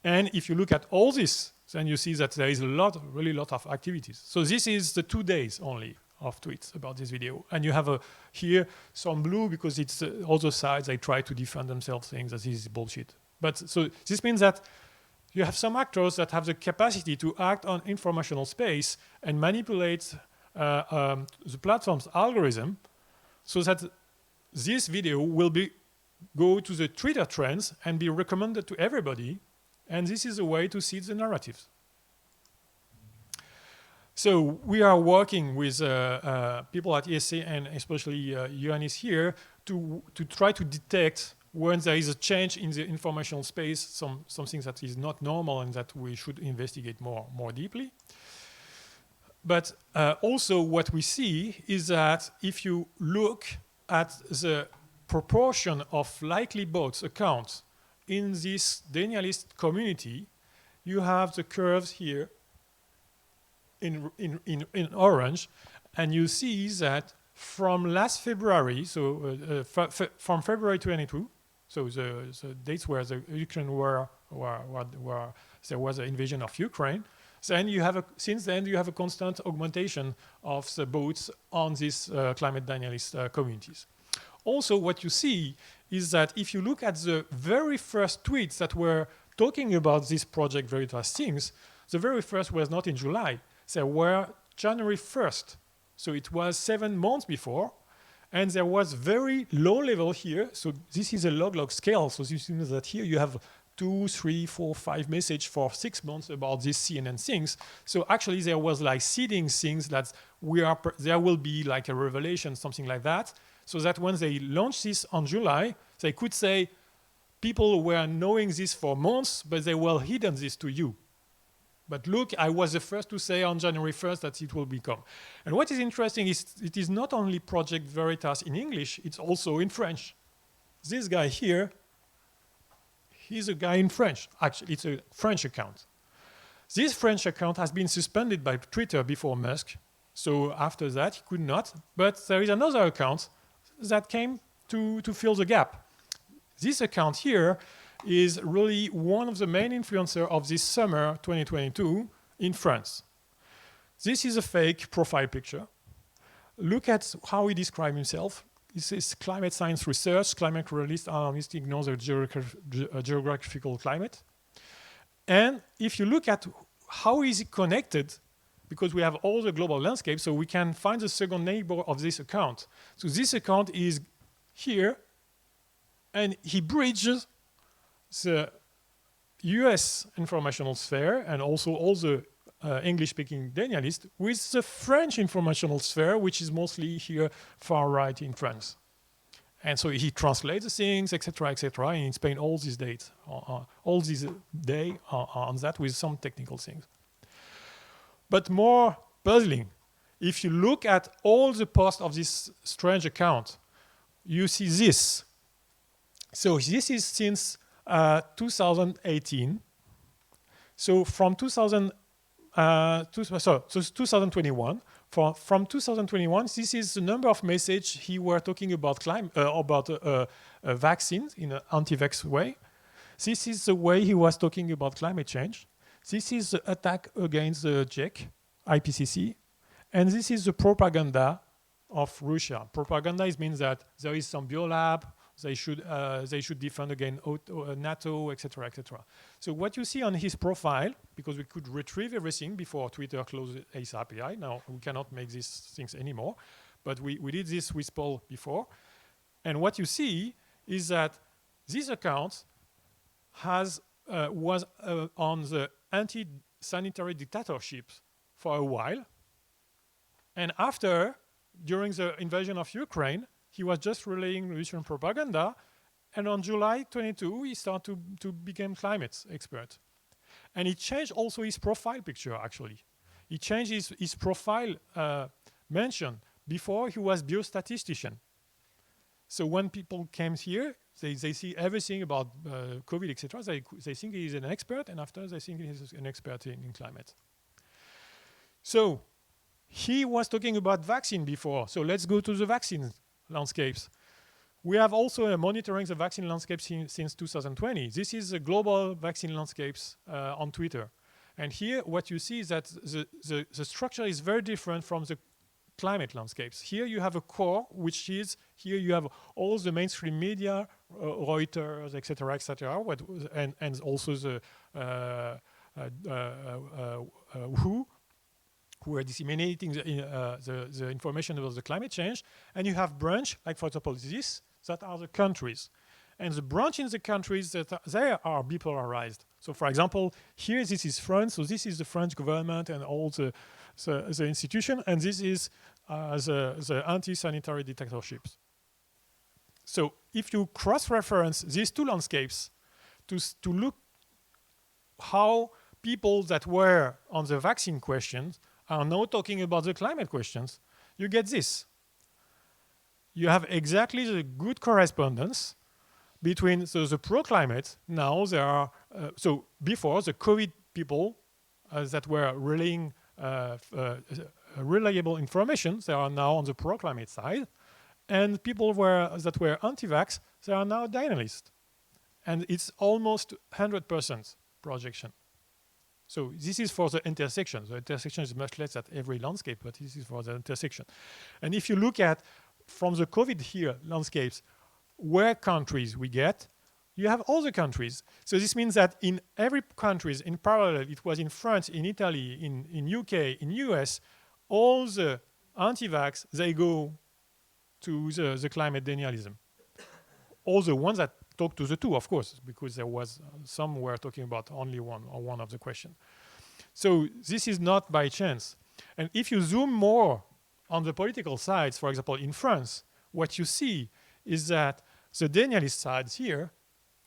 And if you look at all this, then you see that there is really lot of activities. So this is the 2 days only of tweets about this video. And you have here some blue, because it's other sides, they try to defend themselves saying that this is bullshit. But so this means that you have some actors that have the capacity to act on informational space and manipulate the platform's algorithm, so that this video will go to the Twitter trends and be recommended to everybody. And this is a way to seed the narratives. So we are working with people at ESA, and especially Ioannis here, to try to detect when there is a change in the informational space, something that is not normal and that we should investigate more deeply. But also what we see is that if you look at the proportion of likely bots accounts in this denialist community, you have the curves here in orange, and you see that from last February, so from February 22, so the dates where the Ukraine war, there was an invasion of Ukraine, then you have since then you have a constant augmentation of the bots on these climate denialist communities. Also, what you see is that if you look at the very first tweets that were talking about this Project Veritas things, the very first was not in July. They were January 1st. So it was 7 months before. And there was very low level here. So this is a log-log scale. So this means that here you have 2, 3, 4, 5 messages for 6 months about this CNN things. So actually there was like seeding things that there will be like a revelation, something like that. So that when they launched this on July, they could say people were knowing this for months, but they were hidden this to you. But look, I was the first to say on January 1st that it will become. And what is interesting is it is not only Project Veritas in English, it's also in French. This guy here, he's a guy in French. Actually, it's a French account. This French account has been suspended by Twitter before Musk. So after that, he could not. But there is another account that came to fill the gap. This account here is really one of the main influencers of this summer 2022 in France. This is a fake profile picture. Look at how he describes himself. He says climate science research, climate realist analyst ignores the geographical climate. And if you look at how is it connected, because we have all the global landscape, so we can find the second neighbor of this account. So this account is here, and he bridges the US informational sphere and also all the English-speaking denialists with the French informational sphere, which is mostly here far right in France. And so he translates the things, etc., etc., and he spends all these days, all these day on that with some technical things. But more puzzling, if you look at all the posts of this strange account, you see this. So this is since 2018. So from 2021. From 2021, this is the number of messages he were talking about vaccines in an anti-vax way. This is the way he was talking about climate change. This is the attack against the JEC, IPCC, and this is the propaganda of Russia. Propaganda means that there is some biolab. They should defend against NATO, etc., etc. So what you see on his profile, because we could retrieve everything before Twitter closed its API. Now we cannot make these things anymore, but we did this with Paul before. And what you see is that this account was on the anti-sanitary dictatorships for a while, and after, during the invasion of Ukraine, he was just relaying Russian propaganda, and on July 22, he started to become climate expert. And he changed also his profile picture, actually. He changed his profile mention. Before, he was biostatistician. So when people came here, they see everything about COVID, etc. They think he's an expert, and after they think he's an expert in climate. So he was talking about vaccine before. So let's go to the vaccine landscapes. We have also monitoring the vaccine landscape since 2020. This is the global vaccine landscapes on Twitter. And here what you see is that the structure is very different from the climate landscapes. Here you have a core, which is, here you have all the mainstream media, Reuters, etc., etc., and also the who are disseminating the information about the climate change. And you have branch, like for example this, that are the countries. And the branch in the countries that they are bipolarized. So for example, here this is France, so this is the French government and all the institution, and this is the anti-sanitary dictatorships. So if you cross-reference these two landscapes to look how people that were on the vaccine questions are now talking about the climate questions, you get this. You have exactly the good correspondence between the pro-climate. Now there are, so before the COVID people that were relaying reliable information, they are now on the pro-climate side. And people that were anti-vax, they are now denialists. And it's almost 100% projection. So this is for the intersection. The intersection is much less at every landscape, but this is for the intersection. And if you look at, from the COVID here landscapes, where countries we get, you have all the countries. So this means that in every countries, in parallel, it was in France, in Italy, in UK, in US, all the anti-vax, they go to the climate denialism. all the ones that talk to the two, of course, because there was some were talking about only one or one of the question. So this is not by chance. And if you zoom more on the political sides, for example, in France, what you see is that the denialist sides here,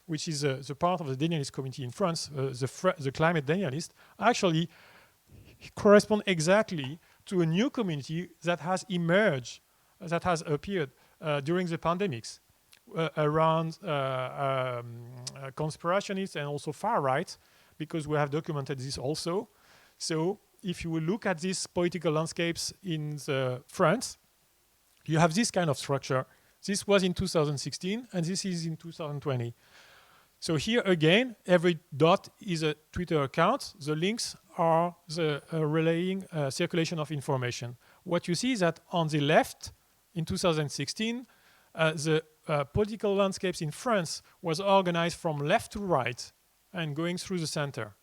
which is the part of the denialist community in France, the climate denialist, actually correspond exactly to a new community that has emerged, that has appeared during the pandemics around conspirationists and also far right, because we have documented this also. So if you will look at these political landscapes in France, you have this kind of structure. This was in 2016, and this is in 2020. So here again, every dot is a Twitter account. The links are the relaying circulation of information. What you see is that on the left, in 2016, the political landscapes in France was organized from left to right and going through the center.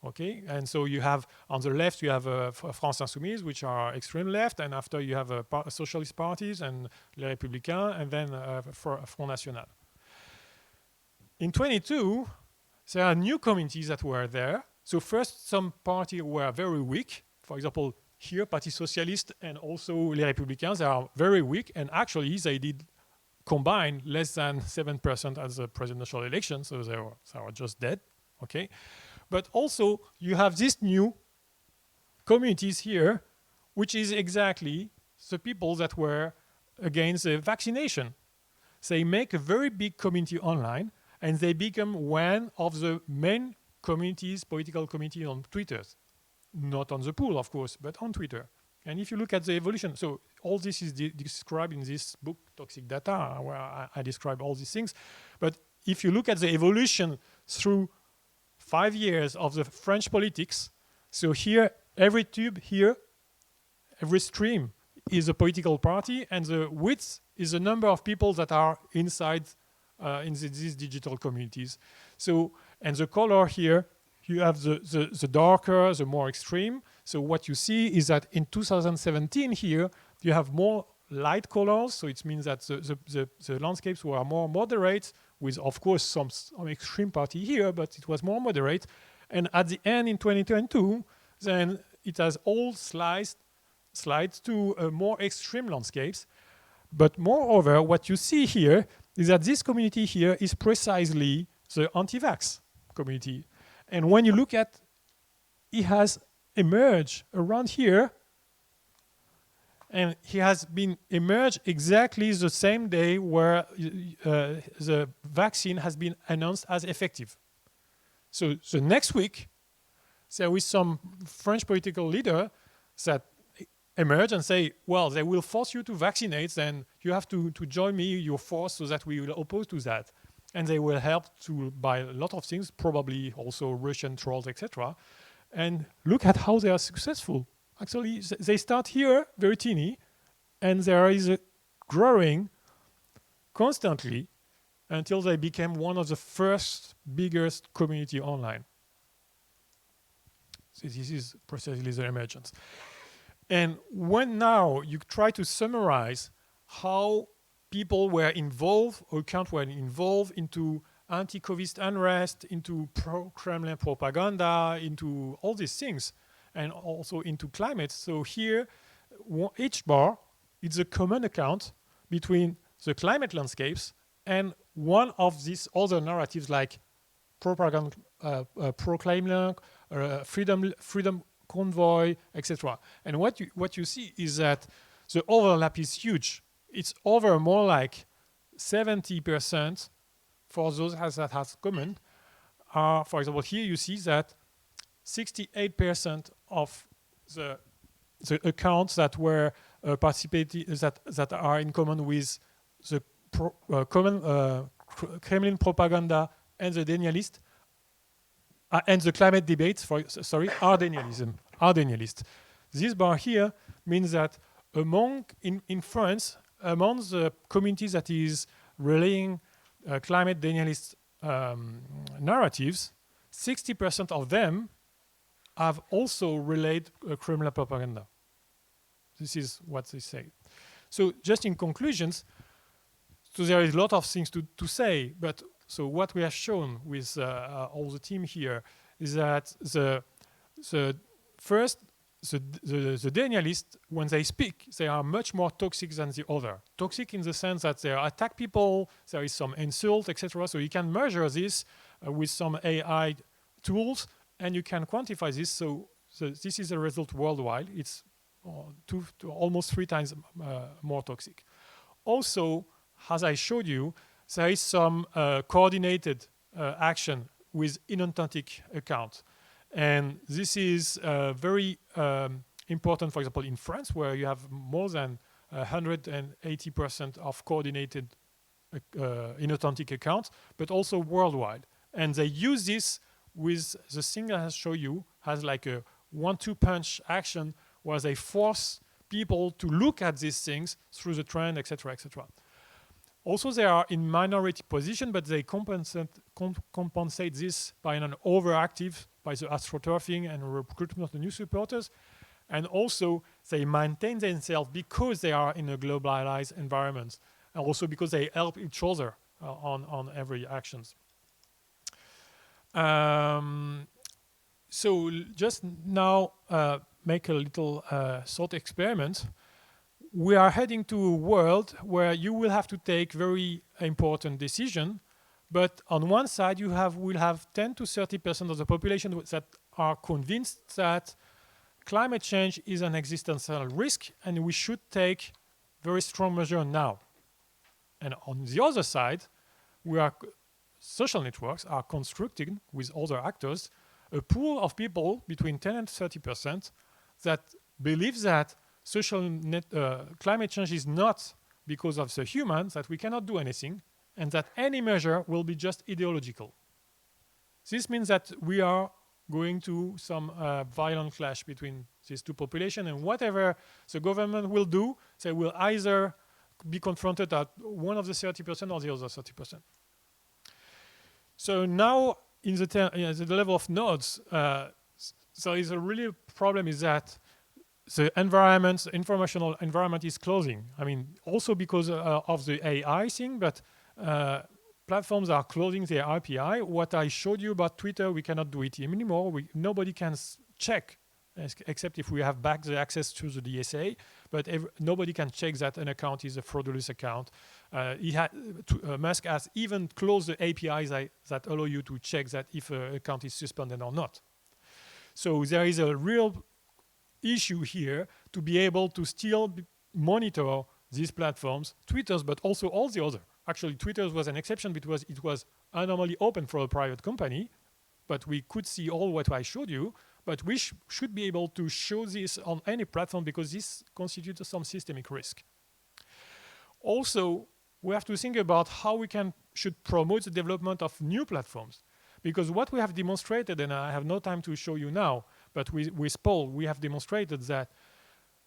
Okay, and so you have on the left you have France Insoumise, which are extreme left, and after you have socialist parties and Les Républicains, and then Front National. In 22, there are new communities that were there. So first, some parties were very weak. For example, here, Parti Socialiste and also Les Républicains, they are very weak, and actually they did combine less than 7% at the presidential election, so they were just dead. Okay. But also, you have these new communities here, which is exactly the people that were against the vaccination. They make a very big community online, and they become one of the main communities, political communities on Twitter. Not on the pool, of course, but on Twitter. And if you look at the evolution, so all this is described in this book, Toxic Data, where I describe all these things. But if you look at the evolution through 5 years of the French politics, so here, every tube here, every stream is a political party, and the width is the number of people that are inside these digital communities. So, and the color here, you have the darker, the more extreme. So what you see is that in 2017 here, you have more light colors. So it means that the landscapes were more moderate, with of course some extreme party here, but it was more moderate. And at the end in 2022, then it has all slides to more extreme landscapes. But moreover, what you see here is that this community here is precisely the anti-vax community. And when you look at, it has emerged around here, and he has been emerged exactly the same day where the vaccine has been announced as effective. So the next week, there is some French political leader that emerge and say, well, they will force you to vaccinate, then you have to join me, your force, so that we will oppose to that. And they will help to buy a lot of things, probably also Russian trolls, etc. And look at how they are successful. Actually, they start here, very teeny, and there is a growing constantly until they became one of the first biggest community online. So this is precisely the emergence. And when now you try to summarize how people were involved, or account were involved into anti-COVID unrest, into pro-Kremlin propaganda, into all these things, and also into climate. So here, each bar is a common account between the climate landscapes and one of these other narratives like propaganda, pro-Kremlin, freedom convoy, etc. And what you see is that the overlap is huge. It's over more like 70% for those that has common. For example, here you see that 68% of the accounts that were participating that are in common with the common Kremlin propaganda and the denialist and the climate debates, are denialist. This bar here means that in France, among the communities that is relaying climate denialist narratives, 60% of them have also relayed Kremlin propaganda. This is what they say. So just in conclusions, So there is a lot of things to say, but so what we have shown with all the team here is that the denialists, when they speak, they are much more toxic than the other. Toxic in the sense that they attack people, there is some insult, etc. So you can measure this with some AI tools, and you can quantify this. So this is a result worldwide. It's almost 3 times more toxic. Also, as I showed you, there is some coordinated action with inauthentic accounts. And this is very important, for example, in France, where you have more than 180% of coordinated inauthentic accounts, but also worldwide. And they use this with the thing I show you has like a 1-2 punch action where they force people to look at these things through the trend, etc., etc. Also, they are in minority position, but they compensate this by an overactive, by the astroturfing and recruitment of the new supporters. And also, they maintain themselves because they are in a globalized environment, and also because they help each other on every actions. So just now, make a little thought experiment. We are heading to a world where you will have to take very important decision, but on one side you will have 10 to 30% of the population that are convinced that climate change is an existential risk and we should take very strong measures now. And on the other side, social networks are constructing with other actors a pool of people between 10 and 30% that believe that climate change is not because of the humans, that we cannot do anything, and that any measure will be just ideological. This means that we are going to some violent clash between these two populations, and whatever the government will do, they will either be confronted at one of the 30% or the other 30%. So now, in the level of nodes, there is a really problem is that the informational environment is closing. I mean, also because of the AI thing, but platforms are closing their API. What I showed you about Twitter, we cannot do it anymore. Nobody can check, except if we have back the access to the DSA, but nobody can check that an account is a fraudulent account. Musk has even closed the APIs that allow you to check that if an account is suspended or not. So there is a real issue here to be able to still monitor these platforms, Twitter's, but also all the other. Actually, Twitter was an exception because it was normally open for a private company, but we could see all what I showed you, but we should be able to show this on any platform because this constitutes some systemic risk. Also, we have to think about how we should promote the development of new platforms. Because what we have demonstrated, and I have no time to show you now, but with Paul, we have demonstrated that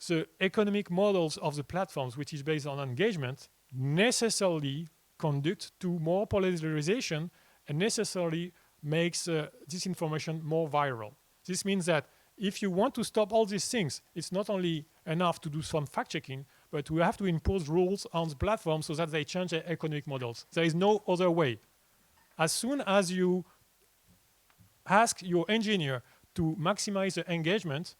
the economic models of the platforms, which is based on engagement, necessarily conduct to more polarization and necessarily makes disinformation more viral. This means that if you want to stop all these things, it's not only enough to do some fact-checking, but we have to impose rules on the platform so that they change their economic models. There is no other way. As soon as you ask your engineer to maximize the engagement,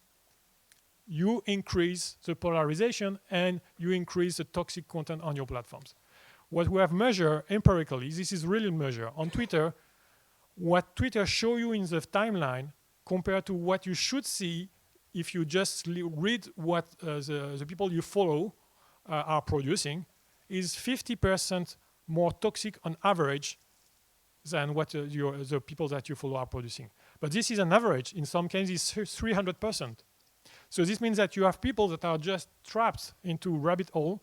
you increase the polarization and you increase the toxic content on your platforms. What we have measured empirically, this is really measured on Twitter, what Twitter show you in the timeline compared to what you should see if you just read what the people you follow are producing is 50% more toxic on average than what the people that you follow are producing. But this is an average. In some cases, 300%. So this means that you have people that are just trapped into rabbit hole,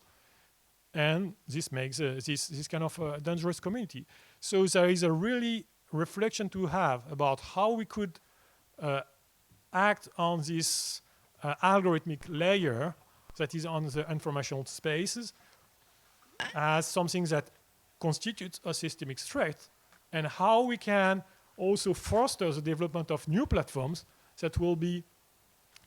and this makes this kind of dangerous community. So there is a really reflection to have about how we could act on this algorithmic layer that is on the informational spaces as something that constitutes a systemic threat, and how we can also foster the development of new platforms that will be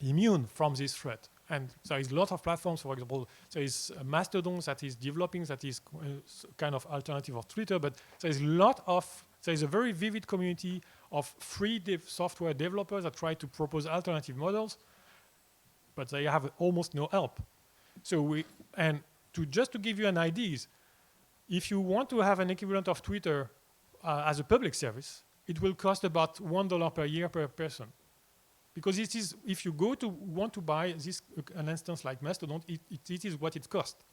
immune from this threat. and there is a lot of platforms. For example, there is Mastodon that is developing, that is kind of alternative of Twitter, but there is a very vivid community of free software developers that try to propose alternative models, but they have almost no help. So just to give you an idea, if you want to have an equivalent of Twitter as a public service, it will cost about $1 per year per person. Because it is, if you want to buy an instance like Mastodon, it is what it costs.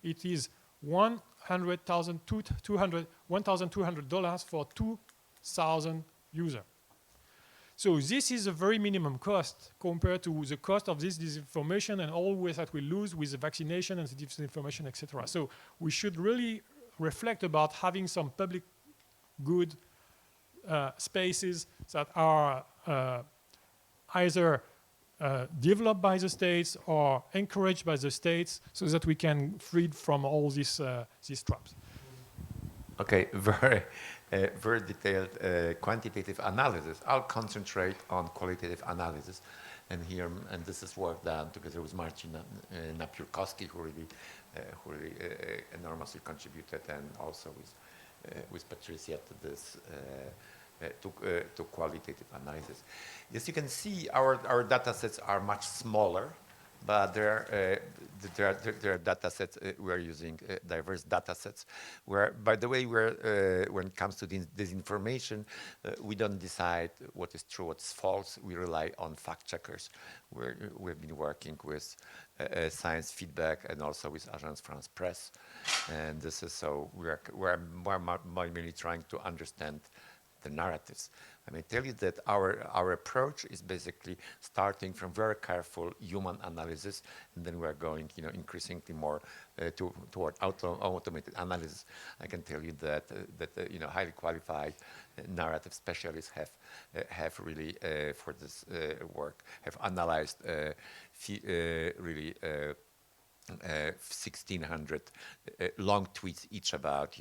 It is $1,200 for 2,000 users. So this is a very minimum cost compared to the cost of this disinformation and all ways that we lose with the vaccination and the disinformation, etc. So we should really reflect about having some public good spaces that are either developed by the states or encouraged by the states, so that we can free from all these traps. Okay, very detailed quantitative analysis. I'll concentrate on qualitative analysis, and this is work done together with Marcin Napiórkowski, who really enormously contributed, and also with Patricia to this. To qualitative analysis. As you can see, our data sets are much smaller, but there are data sets. We are using diverse data sets. Where, by the way, when it comes to disinformation, we don't decide what is true, what's false. We rely on fact checkers. We've been working with Science Feedback and also with Agence France Presse, and this is so we're mainly trying to understand the narratives. I may tell you that our approach is basically starting from very careful human analysis, and then we're going, increasingly more toward automated analysis. I can tell you that highly qualified narrative specialists have really for this work have analyzed really 1,600 long tweets each about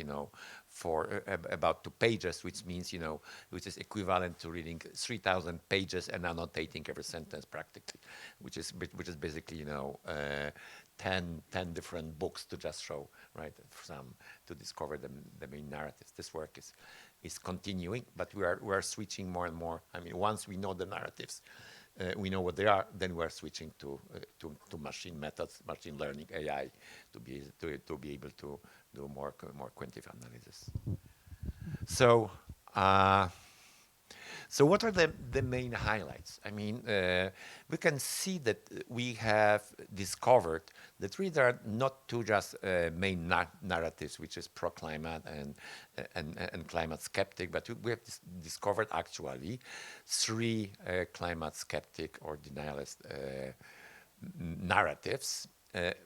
about 2 pages, which means which is equivalent to reading 3,000 pages and annotating every sentence practically, which is basically 10 different books to just show, right, to discover the main narratives. This work is continuing, but we are switching more and more. I mean, once we know the narratives, we know what they are, then we are switching to machine methods, machine learning, AI, to be able to do more quantitative analysis. So what are the main highlights? I mean, we can see that we have discovered that really there are not two just main narratives, which is pro-climate and climate skeptic, but we have discovered actually 3 climate skeptic or denialist narratives.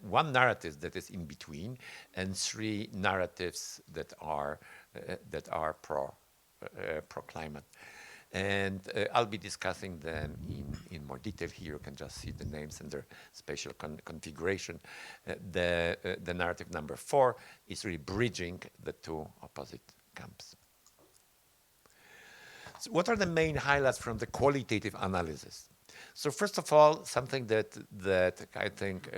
1 narrative that is in between, and 3 narratives that are pro-climate. And I'll be discussing them in more detail here. You can just see the names and their spatial configuration. The narrative number 4 is really bridging the 2 opposite camps. So what are the main highlights from the qualitative analysis? So first of all, something that I think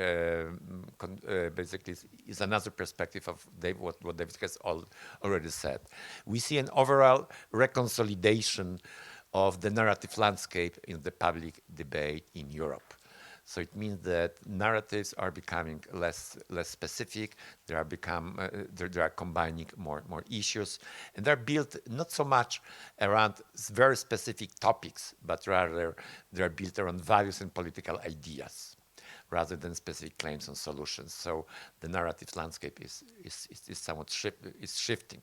basically is another perspective of what David has already said. We see an overall reconciliation of the narrative landscape in the public debate in Europe. So it means that narratives are becoming less specific. They are combining more issues, and they're built not so much around very specific topics, but rather they're built around values and political ideas, rather than specific claims and solutions. So the narrative landscape is somewhat shifting.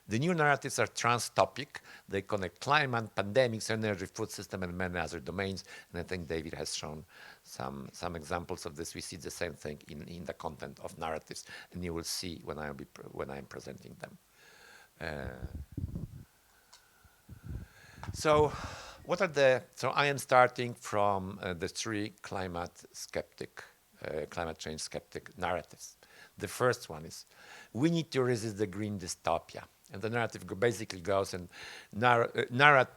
The new narratives are trans-topic. They connect climate, pandemics, energy, food system, and many other domains. And I think David has shown some examples of this. We see the same thing in the content of narratives, and you will see when I'm presenting them. So I am starting from the 3 climate change skeptic narratives. The first one is, we need to resist the green dystopia. And the narrative basically goes and the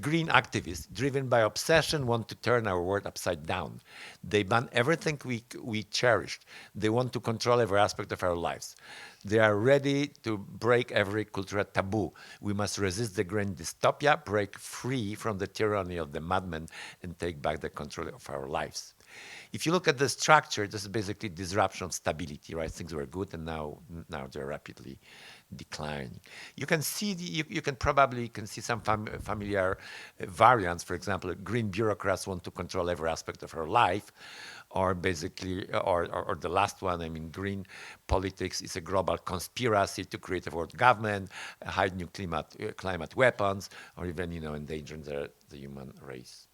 green activists, driven by obsession, want to turn our world upside down. They ban everything we cherished. They want to control every aspect of our lives. They are ready to break every cultural taboo. We must resist the green dystopia, break free from the tyranny of the madmen, and take back the control of our lives. If you look at the structure, this is basically disruption of stability, right? Things were good, and now they're rapidly declining. You can see you can probably see some familiar variants. For example, green bureaucrats want to control every aspect of our life, or basically, or the last one. I mean, green politics is a global conspiracy to create a world government, hide new climate weapons, or even endanger the human race.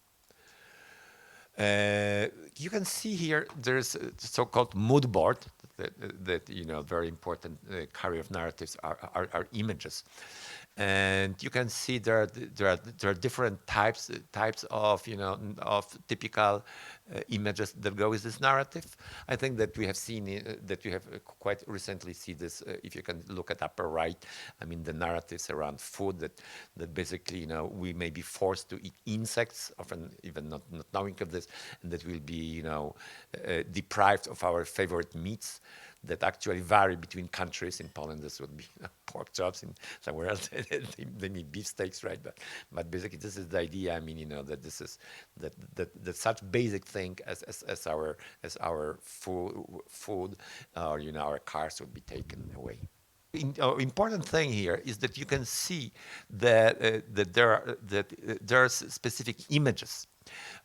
You can see here there's a so-called mood board that very important carrier of narratives are images, and you can see there are different types of of typical images that go with this narrative. I think that we have seen that we have quite recently see this. If you can look at upper right, I mean the narratives around food that basically we may be forced to eat insects, often even not knowing of this, and that we'll be deprived of our favorite meats that actually vary between countries. In Poland, this would be pork chops. In somewhere else, they need beefsteaks, right? But basically, this is the idea. I mean, that this is that such basic thing as our food or our cars would be taken away. Important thing here is that you can see that there are specific images.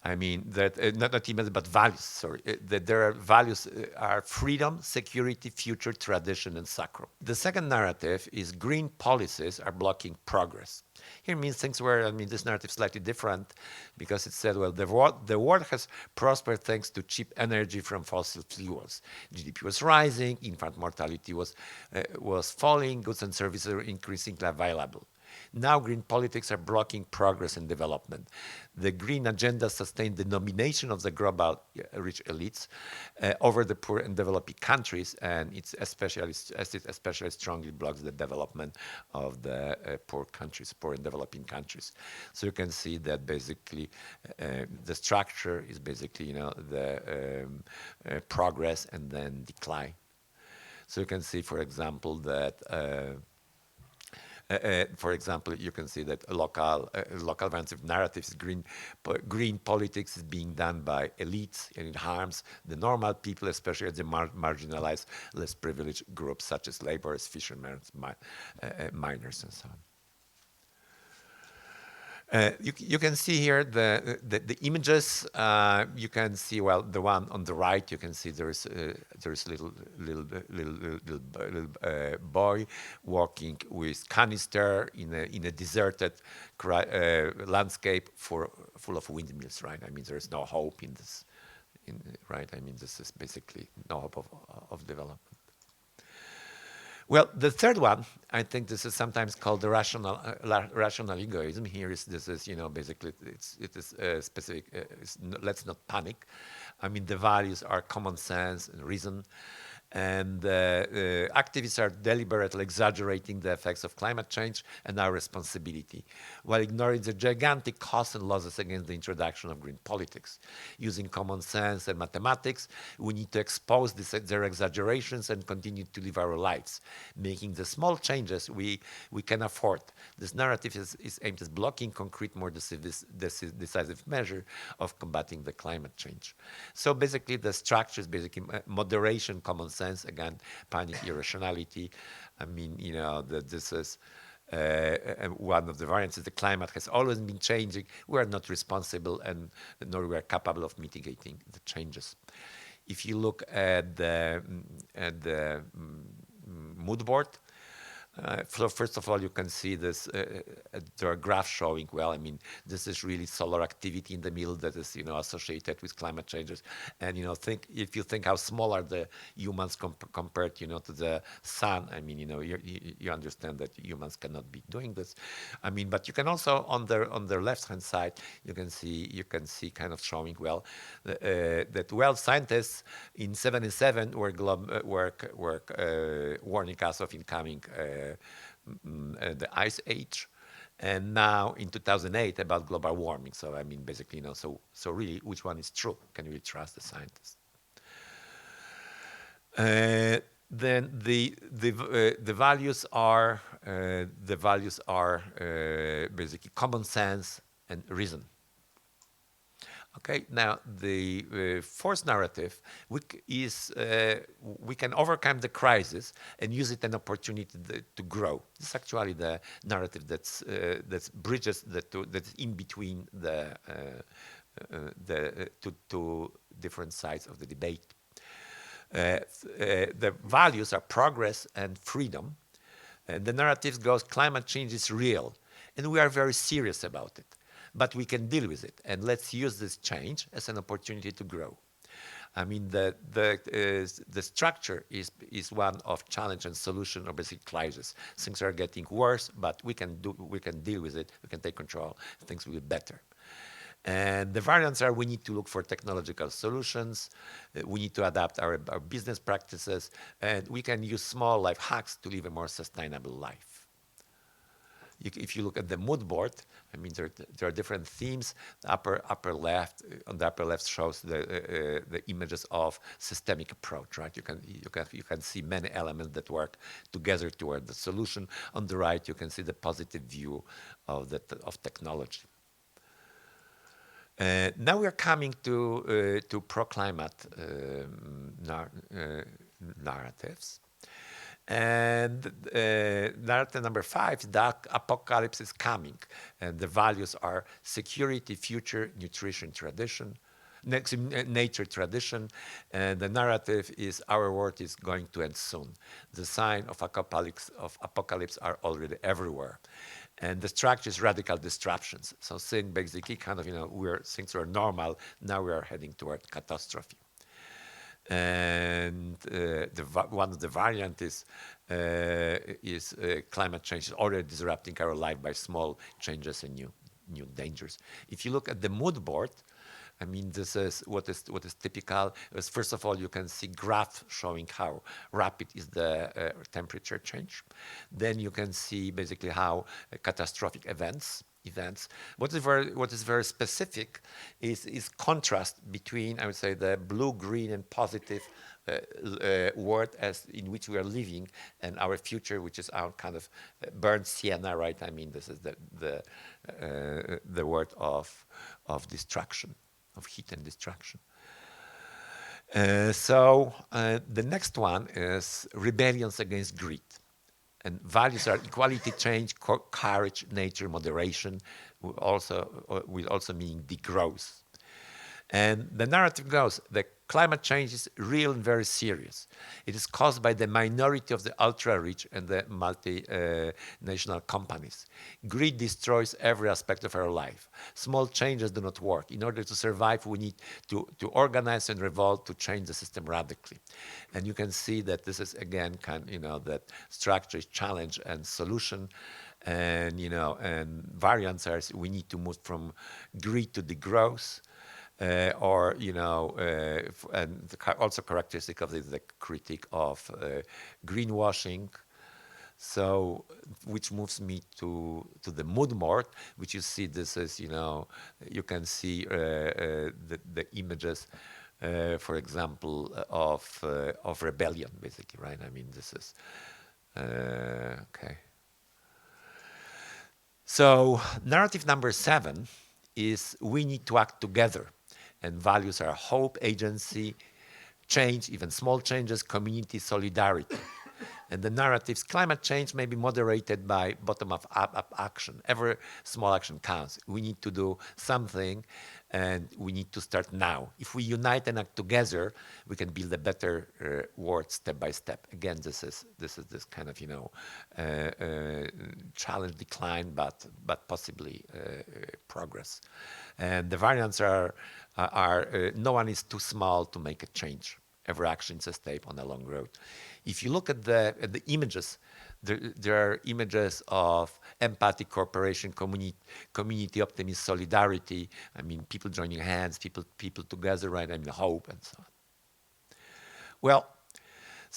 I mean that not images but values. Sorry, that there are values are freedom, security, future, tradition, and sacrum. The second narrative is green policies are blocking progress. Here means things where this narrative is slightly different because it said, well, the world has prospered thanks to cheap energy from fossil fuels. GDP was rising, infant mortality was falling, goods and services are increasingly available. Now green politics are blocking progress and development. The green agenda sustained the domination of the global rich elites over the poor and developing countries, and it especially strongly blocks the development of the poor and developing countries. So you can see that basically the structure is basically the progress and then decline. So you can see, for example, that you can see that local offensive narratives, green politics is being done by elites, and it harms the normal people, especially the marginalized, less privileged groups such as laborers, fishermen, miners, and so on. You can see here the images. You can see, well, the one on the right. You can see there's little boy walking with canister in a deserted landscape full of windmills. Right? I mean, there's no hope in this. Right? I mean, this is basically no hope of development. Well, the third one, I think this is sometimes called the rational egoism. Here is basically it is specific. Let's not panic. I mean, the values are common sense and reason, and activists are deliberately exaggerating the effects of climate change and our responsibility, while ignoring the gigantic costs and losses against the introduction of green politics. Using common sense and mathematics, we need to expose their exaggerations and continue to live our lives, making the small changes we can afford. This narrative is aimed at blocking concrete, more decisive measure of combating the climate change. So basically, the structure is basically moderation, common sense, again, panic, irrationality. I mean, that this is one of the variants. The climate has always been changing. We are not responsible, and nor we are capable of mitigating the changes. If you look at the mood board, so first of all, you can see this. There are graphs showing. Well, I mean, this is really solar activity in the middle that is, associated with climate changes. And if you think how small are the humans compared, to the sun. I mean, you understand that humans cannot be doing this. I mean, but you can also on the left hand side, you can see kind of showing that scientists in '77 were warning us of incoming the Ice Age, and now in 2008 about global warming. So I mean, basically, so really, which one is true? Can we trust the scientists? Then the values are basically common sense and reason. Okay, now the fourth narrative we can overcome the crisis and use it an opportunity to grow. This is actually the narrative that's bridges that's in between the two different sides of the debate. The values are progress and freedom. And the narrative goes, climate change is real, and we are very serious about it. But we can deal with it, and let's use this change as an opportunity to grow. I mean, the structure is one of challenge and solution, or basically crisis. Things are getting worse, but we can deal with it. We can take control. Things will be better. And the variants are: we need to look for technological solutions. We need to adapt our business practices, and we can use small life hacks to live a more sustainable life. If you look at the mood board, I mean, there are different themes. The upper left, on the upper left shows the images of systemic approach, right? You can see many elements that work together toward the solution. On the right, you can see the positive view of technology. Now we are coming to pro-climate narratives. And narrative number 5, the apocalypse is coming. And the values are security, future, nutrition, tradition, nature, tradition. And the narrative is our world is going to end soon. The sign of apocalypse are already everywhere. And the structure is radical disruptions. So saying basically kind of, things were normal, now we are heading toward catastrophe. And one of the variants is climate change is already disrupting our life by small changes and new dangers. If you look at the mood board, I mean, this is what is typical. Is first of all, you can see graph showing how rapid is the temperature change. Then you can see basically how catastrophic events. What is very specific is contrast between, I would say, the blue, green, and positive world as in which we are living and our future, which is our kind of burnt sienna, right? I mean, this is the word of destruction, of heat and destruction. So the next one is rebellions against greed. And values are equality, change, courage, nature, moderation, will also mean degrowth. And the narrative goes, the climate change is real and very serious. It is caused by the minority of the ultra-rich and the multinational companies. Greed destroys every aspect of our life. Small changes do not work. In order to survive, we need to organize and revolt to change the system radically. And you can see that this is, again, that structure is challenge and solution. And, and variants are, we need to move from greed to degrowth. And also characteristic of the critique of greenwashing. So, which moves me to the mood board, which you see. This is, you can see the images, for example, of rebellion, basically, right? I mean, this is okay. So, narrative number 7 is we need to act together. And values are hope, agency, change, even small changes, community, solidarity. And the narratives, climate change may be moderated by bottom-up action. Every small action counts. We need to do something, and we need to start now. If we unite and act together, we can build a better world step by step. Again, this is this kind of challenge, decline, but possibly progress. And the variants are no one is too small to make a change. Every action is a step on a long road. If you look at the images, there are images of empathy, cooperation, community, optimism, solidarity. I mean, people joining hands, people together, right? I mean, hope and so on. Well,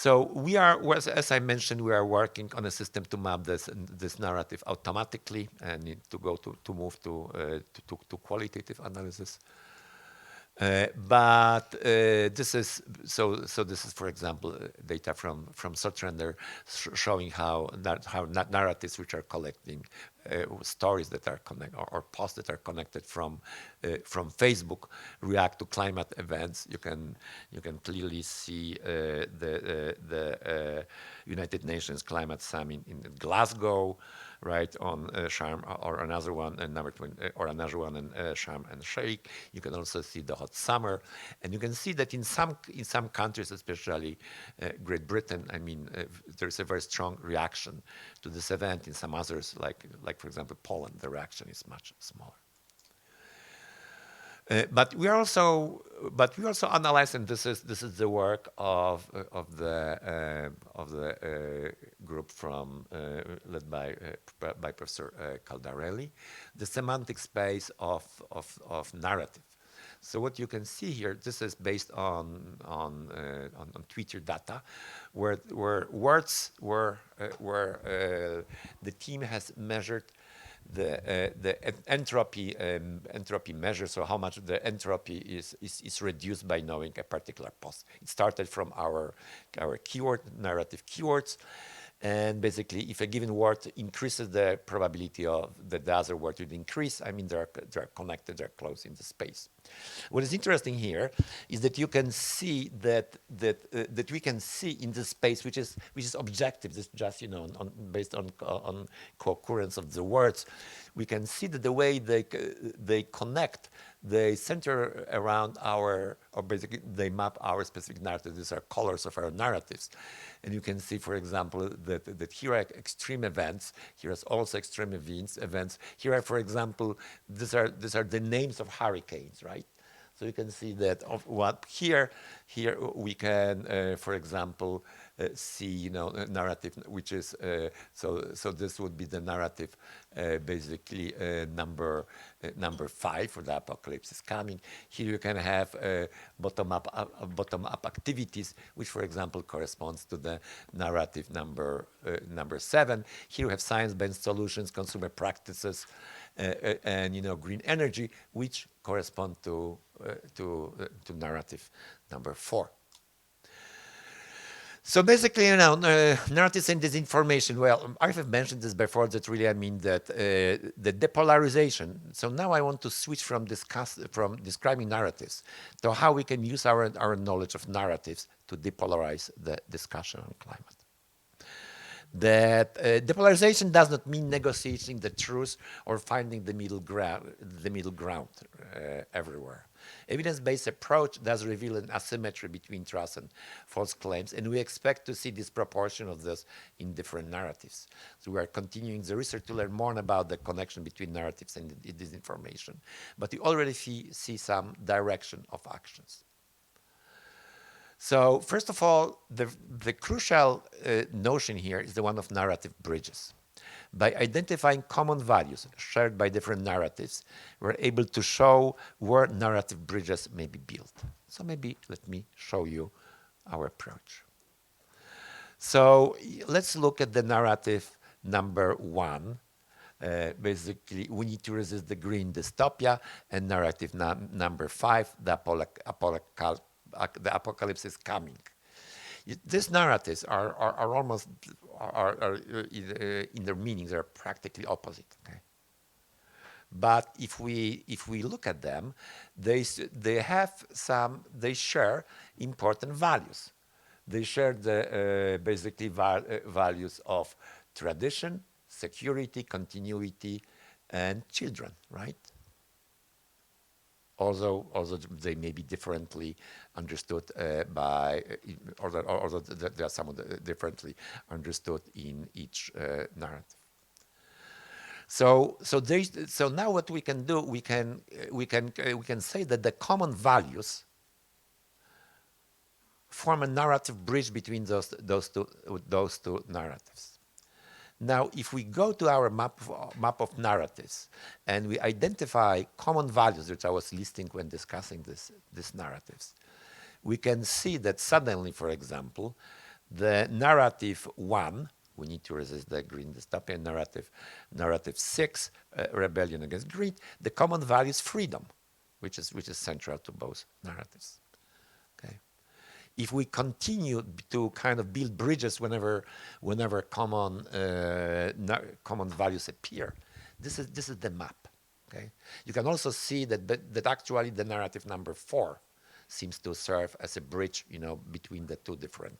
So we are, as I mentioned, we are working on a system to map this narrative automatically and need to go to move to qualitative analysis. But this is this is, for example, data from Sotrender showing how narratives which are collecting stories that are connected or posts that are connected from Facebook react to climate events. You can clearly see the United Nations Climate Summit in Glasgow, right, on Sharm, or another one, number 20, or another one in Sharm and Sheikh. You can also see the hot summer, and you can see that in some countries, especially Great Britain, I mean, there's a very strong reaction to this event. In some others, like for example Poland, the reaction is much smaller. But we also analyze, and this is the work of the group led by Professor Caldarelli, the semantic space of narrative. So what you can see here, this is based on Twitter data, where words where the team has measured the entropy measure, so how much the entropy is reduced by knowing a particular post. It started from our narrative keywords, and basically, if a given word increases the probability of the other word would increase, I mean they're connected, they're close in the space. What is interesting here is that you can see that we can see in the space, which is objective. This just based on co-occurrence of the words. We can see that the way they connect, they center around or basically they map our specific narrative. These are colors of our narratives. And you can see, for example, that here are extreme events. Here are also extreme events. Here are, for example, these are the names of hurricanes, right? So you can see that here we can, for example, see narrative, which is so this would be the narrative, basically number 5 for the apocalypse is coming. Here you can have bottom-up activities, which, for example, corresponds to the narrative number 7. Here you have science-based solutions, consumer practices, and green energy, which correspond to narrative number 4. So basically, narratives and disinformation. Well, I have mentioned this before. That really, I mean that the depolarization. So now I want to switch from describing narratives to how we can use our knowledge of narratives to depolarize the discussion on climate. That depolarization does not mean negotiating the truth or finding the middle ground everywhere. Evidence-based approach does reveal an asymmetry between trust and false claims, and we expect to see disproportion of this in different narratives. So we are continuing the research to learn more about the connection between narratives and disinformation, but we already see some direction of actions. So first of all, the crucial notion here is the one of narrative bridges. By identifying common values shared by different narratives, we're able to show where narrative bridges may be built. So maybe let me show you our approach. So let's look at the narrative number 1. Basically, we need to resist the green dystopia, and narrative number 5, the apocalypse is coming. These narratives are almost in their meanings are practically opposite. Okay, but if we look at them, they share important values. They share the basically values of tradition, security, continuity, and children, right? Although they may be differently understood although there are some differently understood in each narrative. So now what we can do, we can say that the common values form a narrative bridge between those two narratives. Now, if we go to our map of narratives and we identify common values, which I was listing when discussing these narratives, we can see that suddenly, for example, The narrative 1, we need to resist the green dystopian narrative. Narrative 6, rebellion against greed. The common value is freedom, which is central to both narratives. Okay. If we continue to kind of build bridges whenever common values appear, this is the map. Okay. You can also see that actually the narrative number 4 seems to serve as a bridge, between the two different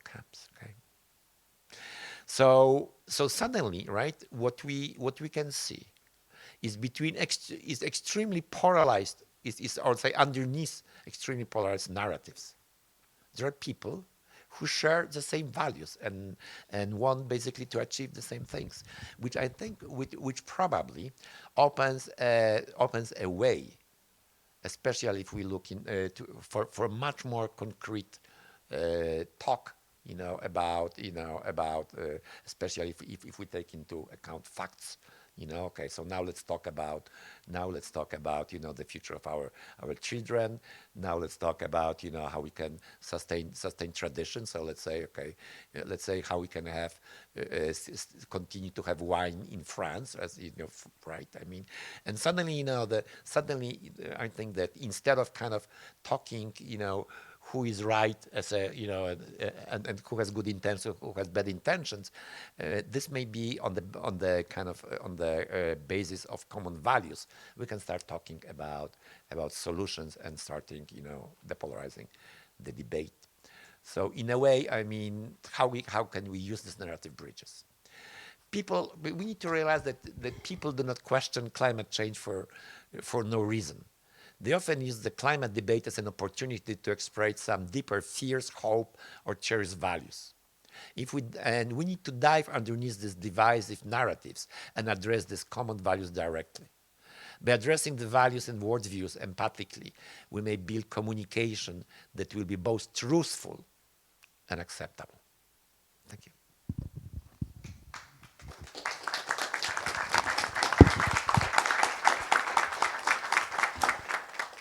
camps. Okay. So suddenly, right, what we can see is extremely polarized. Is I would say underneath extremely polarized narratives. There are people who share the same values and want basically to achieve the same things, which I think which probably opens a way, especially if we look for much more concrete talk, about especially if we take into account facts. Okay, so now let's talk about the future of our children. Now let's talk about how we can sustain tradition. So let's say how we can have continue to have wine in France, as right? I mean, and suddenly I think that instead of kind of talking who is right as and who has good intentions, who has bad intentions. This may be on the basis of common values. We can start talking about solutions and starting depolarizing the debate. So in a way, I mean, how can we use these narrative bridges? We need to realize that people do not question climate change for no reason. They often use the climate debate as an opportunity to express some deeper fears, hope, or cherished values. And we need to dive underneath these divisive narratives and address these common values directly. By addressing the values and worldviews empathically, we may build communication that will be both truthful and acceptable. Thank you.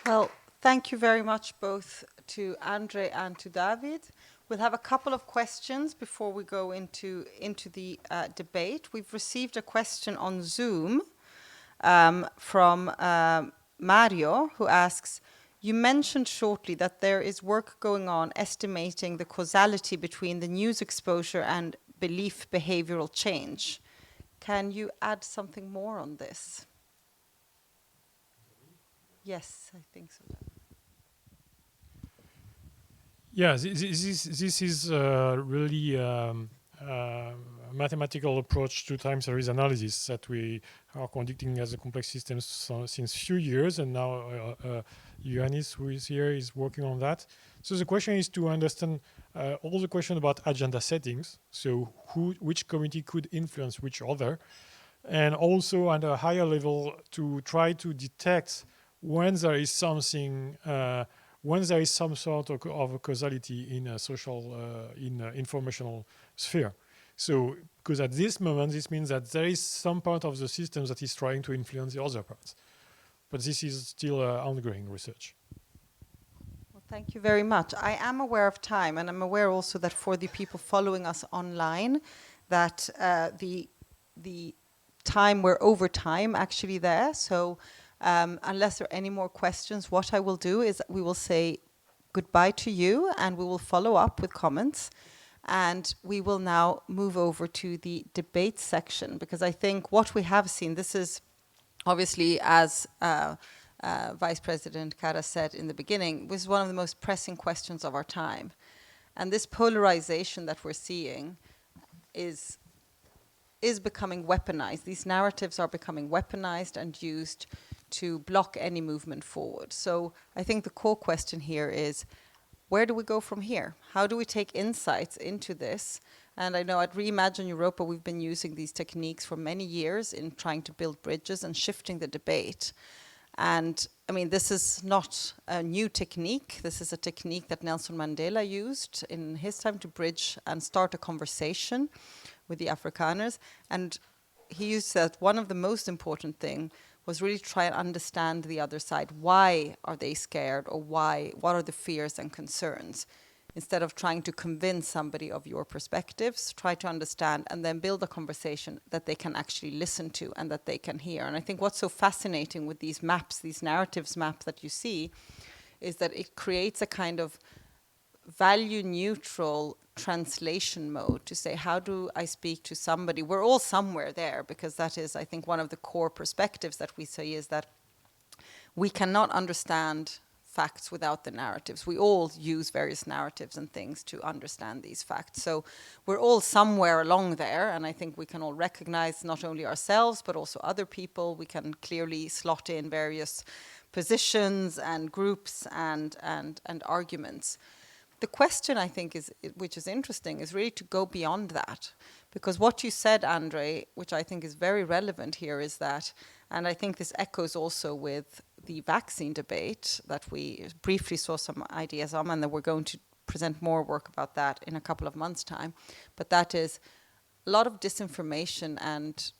Well, thank you very much both to Andrzej and to David. We'll have a couple of questions before we go into the debate. We've received a question on Zoom from Mario, who asks, you mentioned shortly that there is work going on estimating the causality between the news exposure and belief behavioral change. Can you add something more on this? Yes, I think so. Yeah, this is really a mathematical approach to time series analysis that we are conducting as a complex systems since few years, and now Ioannis, who is here, is working on that. So the question is to understand all the question about agenda settings, so which committee could influence which other, and also at a higher level to try to detect when there is something, when there is some sort of a causality in a social, informational sphere. So, because at this moment, this means that there is some part of the system that is trying to influence the other parts. But this is still ongoing research. Well, thank you very much. I am aware of time, and I'm aware also that for the people following us online, that the time, we're over time actually there. So unless there are any more questions, what I will do is we will say goodbye to you, and we will follow up with comments. And we will now move over to the debate section, because I think what we have seen, this is obviously, as Vice President Cara said in the beginning, this is one of the most pressing questions of our time. And this polarization that we're seeing is becoming weaponized. These narratives are becoming weaponized and used to block any movement forward. So I think the core question here is, where do we go from here? How do we take insights into this? And I know at Re-Imagine Europa, we've been using these techniques for many years in trying to build bridges and shifting the debate. And I mean, this is not a new technique. This is a technique that Nelson Mandela used in his time to bridge and start a conversation with the Afrikaners. And he used that one of the most important things was really try and understand the other side. Why are they scared, or what are the fears and concerns? instead of trying to convince somebody of your perspectives, try to understand and then build a conversation that they can actually listen to and that they can hear. And I think what's so fascinating with these maps, these narratives maps that you see, is that it creates a kind of value neutral translation mode to say, how do I speak to somebody? We're all somewhere there, because that is, I think, one of the core perspectives that we say is that we cannot understand facts without the narratives. We all use various narratives and things to understand these facts. So we're all somewhere along there, and I think we can all recognize not only ourselves, but also other people. We can clearly slot in various positions and groups and arguments. The question, I think, which is interesting, is really to go beyond that. Because what you said, Andrzej, which I think is very relevant here, is that, and I think this echoes also with the vaccine debate that we briefly saw some ideas on, and that we're going to present more work about that in a couple of months' time. But that is a lot of disinformation and,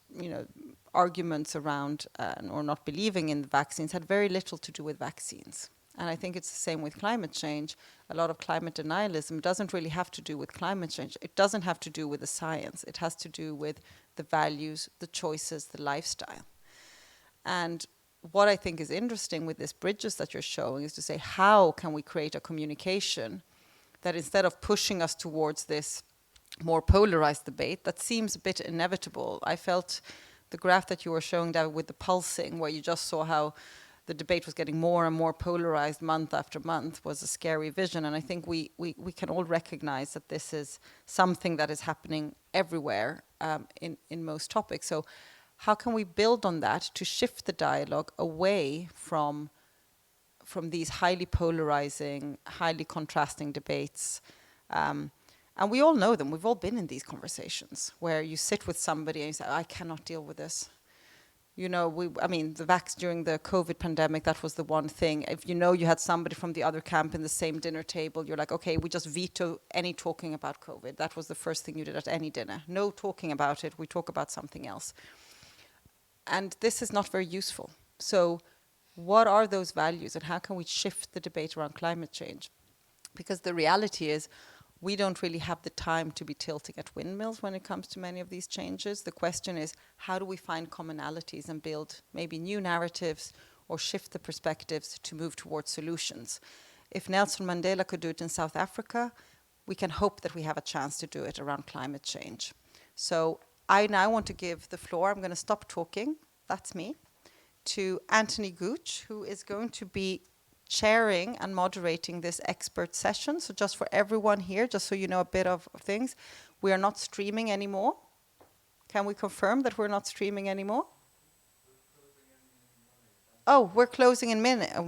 arguments around or not believing in the vaccines had very little to do with vaccines. And I think it's the same with climate change. A lot of climate denialism doesn't really have to do with climate change. It doesn't have to do with the science. It has to do with the values, the choices, the lifestyle. And what I think is interesting with these bridges that you're showing is to say, how can we create a communication that, instead of pushing us towards this more polarized debate that seems a bit inevitable. I felt the graph that you were showing, David, with the pulsing, where you just saw how the debate was getting more and more polarized month after month, was a scary vision. And I think we can all recognize that this is something that is happening everywhere in most topics. So how can we build on that to shift the dialogue away from these highly polarizing, highly contrasting debates? And we all know them. We've all been in these conversations where you sit with somebody and you say, I cannot deal with this. During the COVID pandemic, that was the one thing. If you had somebody from the other camp in the same dinner table, you're like, okay, we just veto any talking about COVID. That was the first thing you did at any dinner. No talking about it. We talk about something else. And this is not very useful. So what are those values, and how can we shift the debate around climate change? Because the reality is, we don't really have the time to be tilting at windmills when it comes to many of these changes. The question is, how do we find commonalities and build maybe new narratives or shift the perspectives to move towards solutions? If Nelson Mandela could do it in South Africa, we can hope that we have a chance to do it around climate change. So I now want to give the floor, I'm going to stop talking, that's me, to Anthony Gooch, who is going to be chairing and moderating this expert session. So just for everyone here, just so you know a bit of things, we are not streaming anymore. Can we confirm that we're not streaming anymore? Oh, we're closing in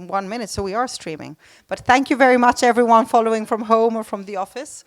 1 minute, so we are streaming. But thank you very much, everyone following from home or from the office.